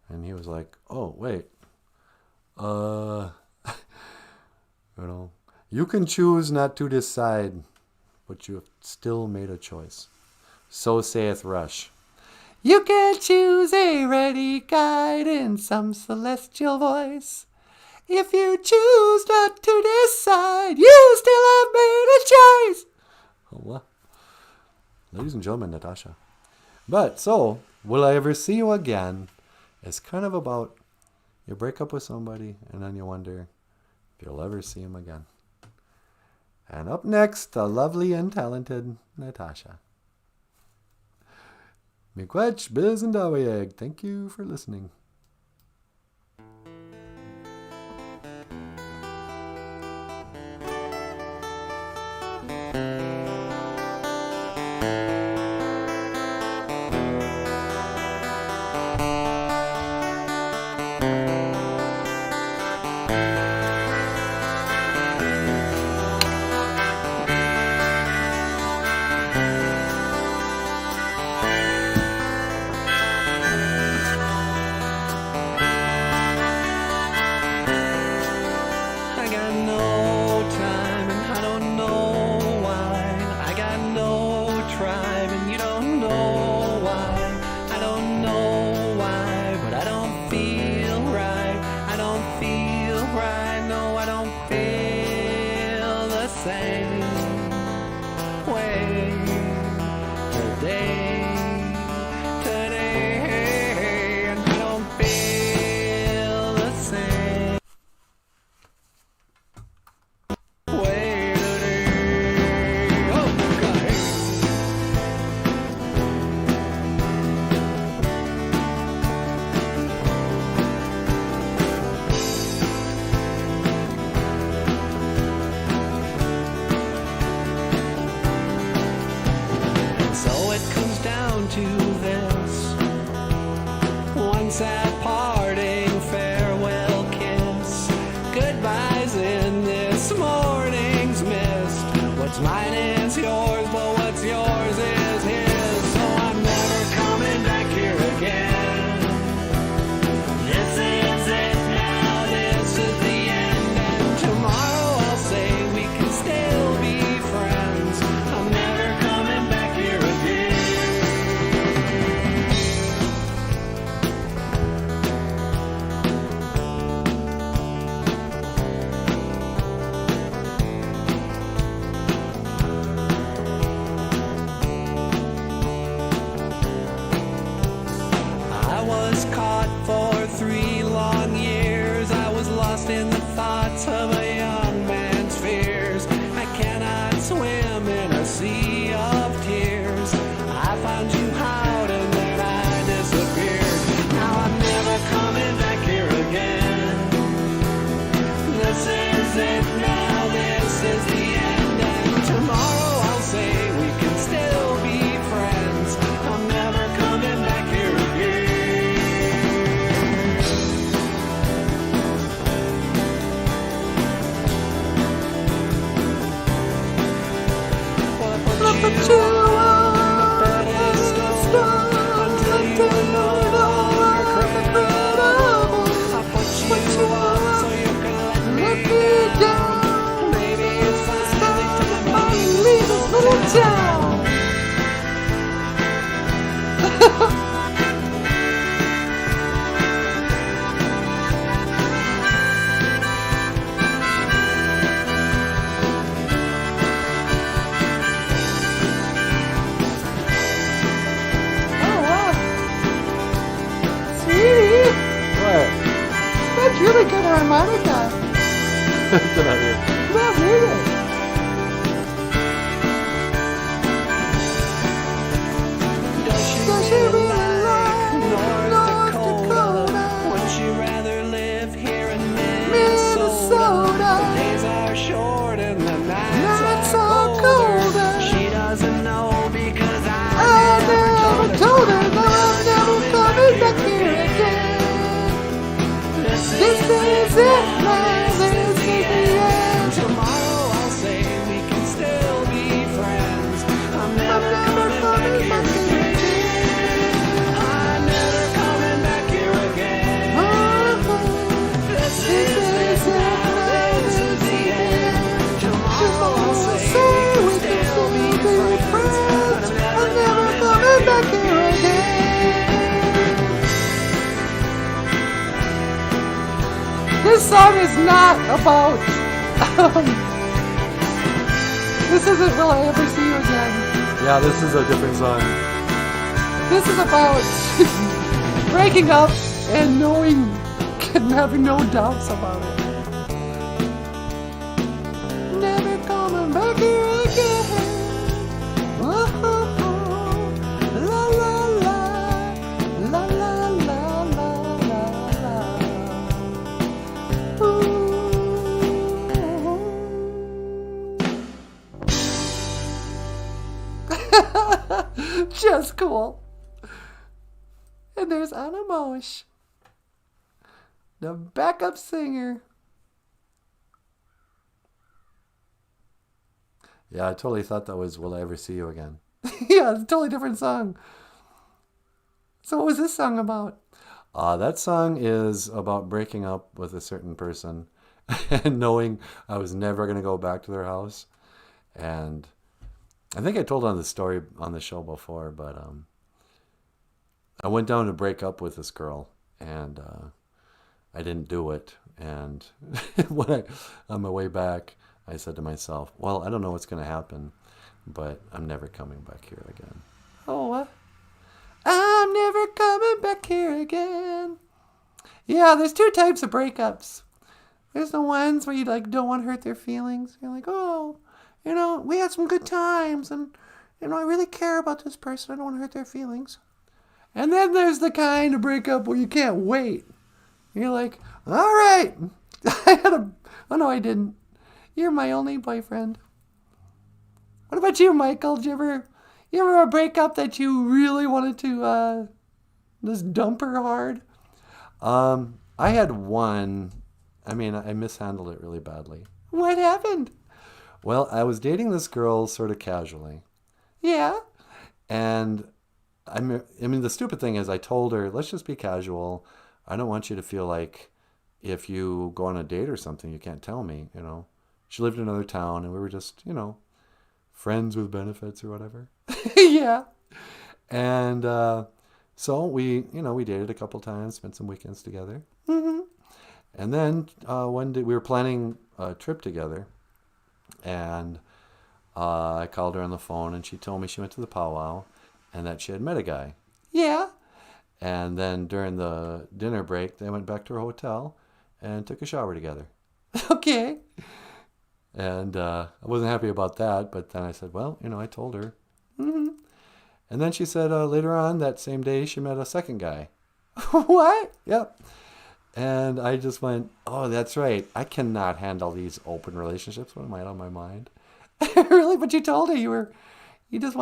And he was like, oh, wait. You can choose not to decide, but you have still made a choice. So saith Rush. You can choose a ready guide in some celestial voice. If you choose not to decide, you still have made a choice. Oh, what? Ladies and gentlemen, Natasha. But so, will I ever see you again? It's kind of about you break up with somebody and then you wonder if you'll ever see him again. And up next, the lovely and talented Natasha. Miigwech, Biz, and Dawayeg. Thank you for listening. Really good harmonica. Get out of here. Not really. Does she really like North Dakota? Would she rather live here in Minnesota? Minnesota. The days are short and the Nights are colder. She doesn't know because I never told her that I'm never coming back here again. This is it, man. This is the end. Tomorrow I'll say we can still be friends. I'm never coming back here again. I'm never coming back here again. This is it now. This is the end. Tomorrow I'll say we can still be friends. I'm never coming back here again. This song is not about, this isn't Will I Ever See You Again. Yeah, this is a different song. This is about breaking up and knowing and having no doubts about it. Never coming back here again. Oh, la la la, la la la la la la. Ooh. Just cool. And there's Anna Mosh, the backup singer. Yeah, I totally thought that was Will I Ever See You Again. Yeah, it's a totally different song. So what was this song about? That song is about breaking up with a certain person and knowing I was never going to go back to their house. And I think I told on the story on the show before, but I went down to break up with this girl, and I didn't do it. And on my way back, I said to myself, well, I don't know what's going to happen, but I'm never coming back here again. Oh, I'm never coming back here again. Yeah, there's two types of breakups. There's the ones where you like don't want to hurt their feelings. You're like, oh, we had some good times, and I really care about this person. I don't want to hurt their feelings. And then there's the kind of breakup where you can't wait. You're like, all right, oh no, I didn't. You're my only boyfriend. What about you, Michael? Did you ever have a breakup that you really wanted to just dump her hard? I had one. I mishandled it really badly. What happened? Well, I was dating this girl sort of casually. Yeah. And the stupid thing is I told her, let's just be casual. I don't want you to feel like if you go on a date or something, you can't tell me, She lived in another town, and we were just, friends with benefits or whatever. Yeah. And so we dated a couple times, spent some weekends together. Mm-hmm. And then one day we were planning a trip together, and I called her on the phone, and she told me she went to the powwow and that she had met a guy. Yeah. And then during the dinner break, they went back to her hotel and took a shower together. Okay. And I wasn't happy about that, but then I said, well, I told her. Mm-hmm. And then she said later on that same day she met a second guy. What? Yep. And I just went, oh, that's right. I cannot handle these open relationships. What am I out of my mind? Really? But you told her you didn't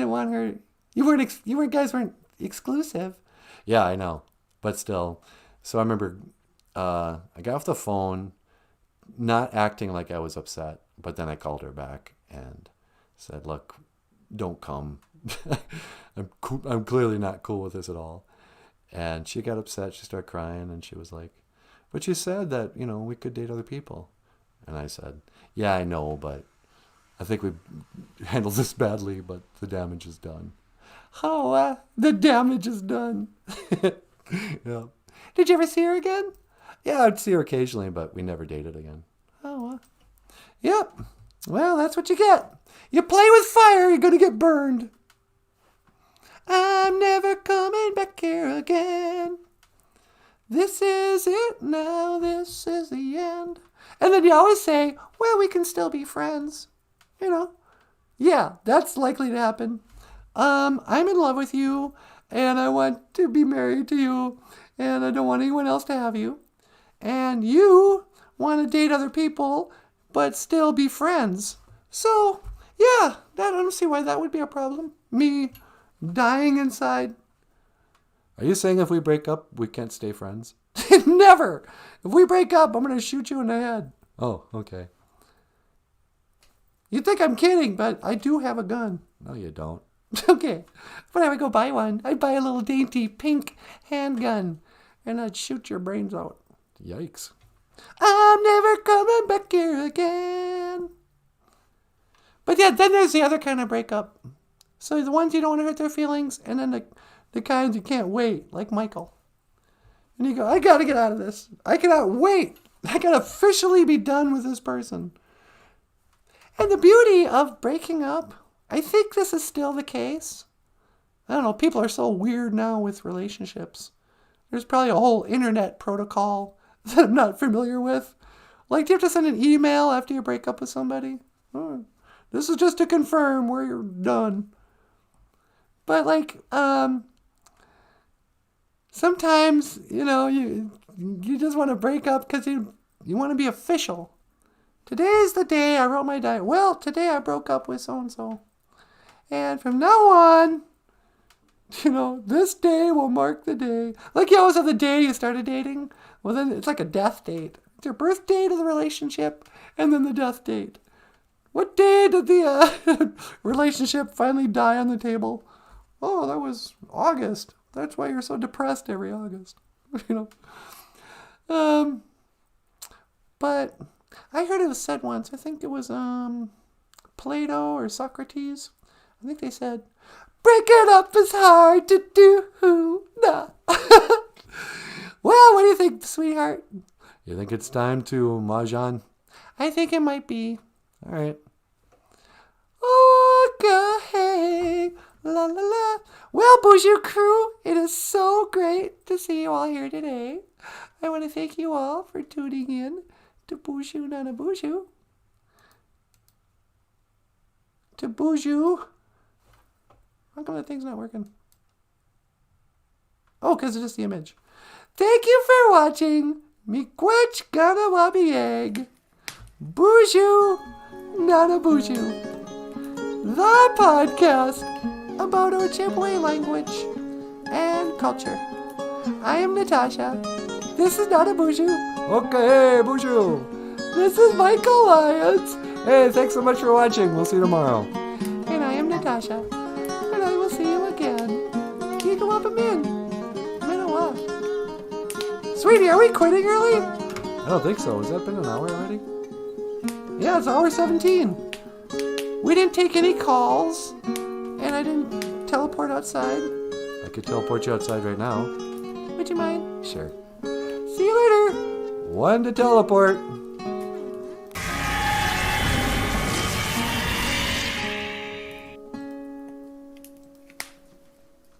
want her, you guys weren't exclusive. Yeah, I know. But still. So I remember I got off the phone, not acting like I was upset, but then I called her back and said, look, don't come. I'm clearly not cool with this at all. And she got upset. She started crying, and she was like, but you said that, we could date other people. And I said, yeah, I know, but I think we handled this badly, but the damage is done. Oh, the damage is done. Yeah. Did you ever see her again? Yeah, I'd see her occasionally, but we never dated again. Oh, yep. Well, that's what you get. You play with fire, you're going to get burned. I'm never coming back here again. This is it now. This is the end. And then you always say, well, we can still be friends. Yeah, that's likely to happen. I'm in love with you, and I want to be married to you, and I don't want anyone else to have you. And you want to date other people, but still be friends. So, yeah, I don't see why that would be a problem. Me dying inside. Are you saying if we break up, we can't stay friends? Never. If we break up, I'm going to shoot you in the head. Oh, okay. You think I'm kidding, but I do have a gun. No, you don't. Okay. But I would go buy one. I'd buy a little dainty pink handgun, and I'd shoot your brains out. Yikes. I'm never coming back here again. But yeah, then there's the other kind of breakup. So the ones you don't want to hurt their feelings, and then the kinds you can't wait, like Michael. And you go, I got to get out of this. I cannot wait. I got to officially be done with this person. And the beauty of breaking up, I think this is still the case. I don't know, people are so weird now with relationships. There's probably a whole internet protocol that I'm not familiar with. Like, do you have to send an email after you break up with somebody? Oh, this is just to confirm where you're done. But, like, sometimes, you know, you just want to break up because you want to be official. Today's the day I wrote my diary. Well, today I broke up with so-and-so. And from now on, you know, this day will mark the day. Like you always have the day you started dating. Well, then it's like a death date. It's your birth date of the relationship and then the death date. What day did the relationship finally die on the table? Oh, that was August. That's why you're so depressed every August. You know. But I heard it was said once. I think it was Plato or Socrates. I think they said, breaking up is hard to do. Nah. Well, what do you think, sweetheart? You think it's time to mahjong? I think it might be. All right. Okay. La la la. Well, BOOZHOO crew, it is so great to see you all here today. I want to thank you all for tuning in to BOOZHOO NANABOOZHOO. To BOOZHOO. How come that thing's not working? Oh, because it's just the image. Thank you for watching. Miigwech gana wabi egg. BOOZHOO NANABOOZHOO. The podcast about Ojibwe language and culture. I am Natasha. This is NANABOOZHOO. Okay, BOOZHOO. This is Michael Lyons. Hey, thanks so much for watching. We'll see you tomorrow. And I am Natasha. And I will see you again. Kiko up a min. Minawa. Sweetie, are we quitting early? I don't think so. Has that been an hour already? Yeah, it's hour 17. We didn't take any calls. And I didn't teleport outside. I could teleport you outside right now. Would you mind? Sure. See you later. One to teleport.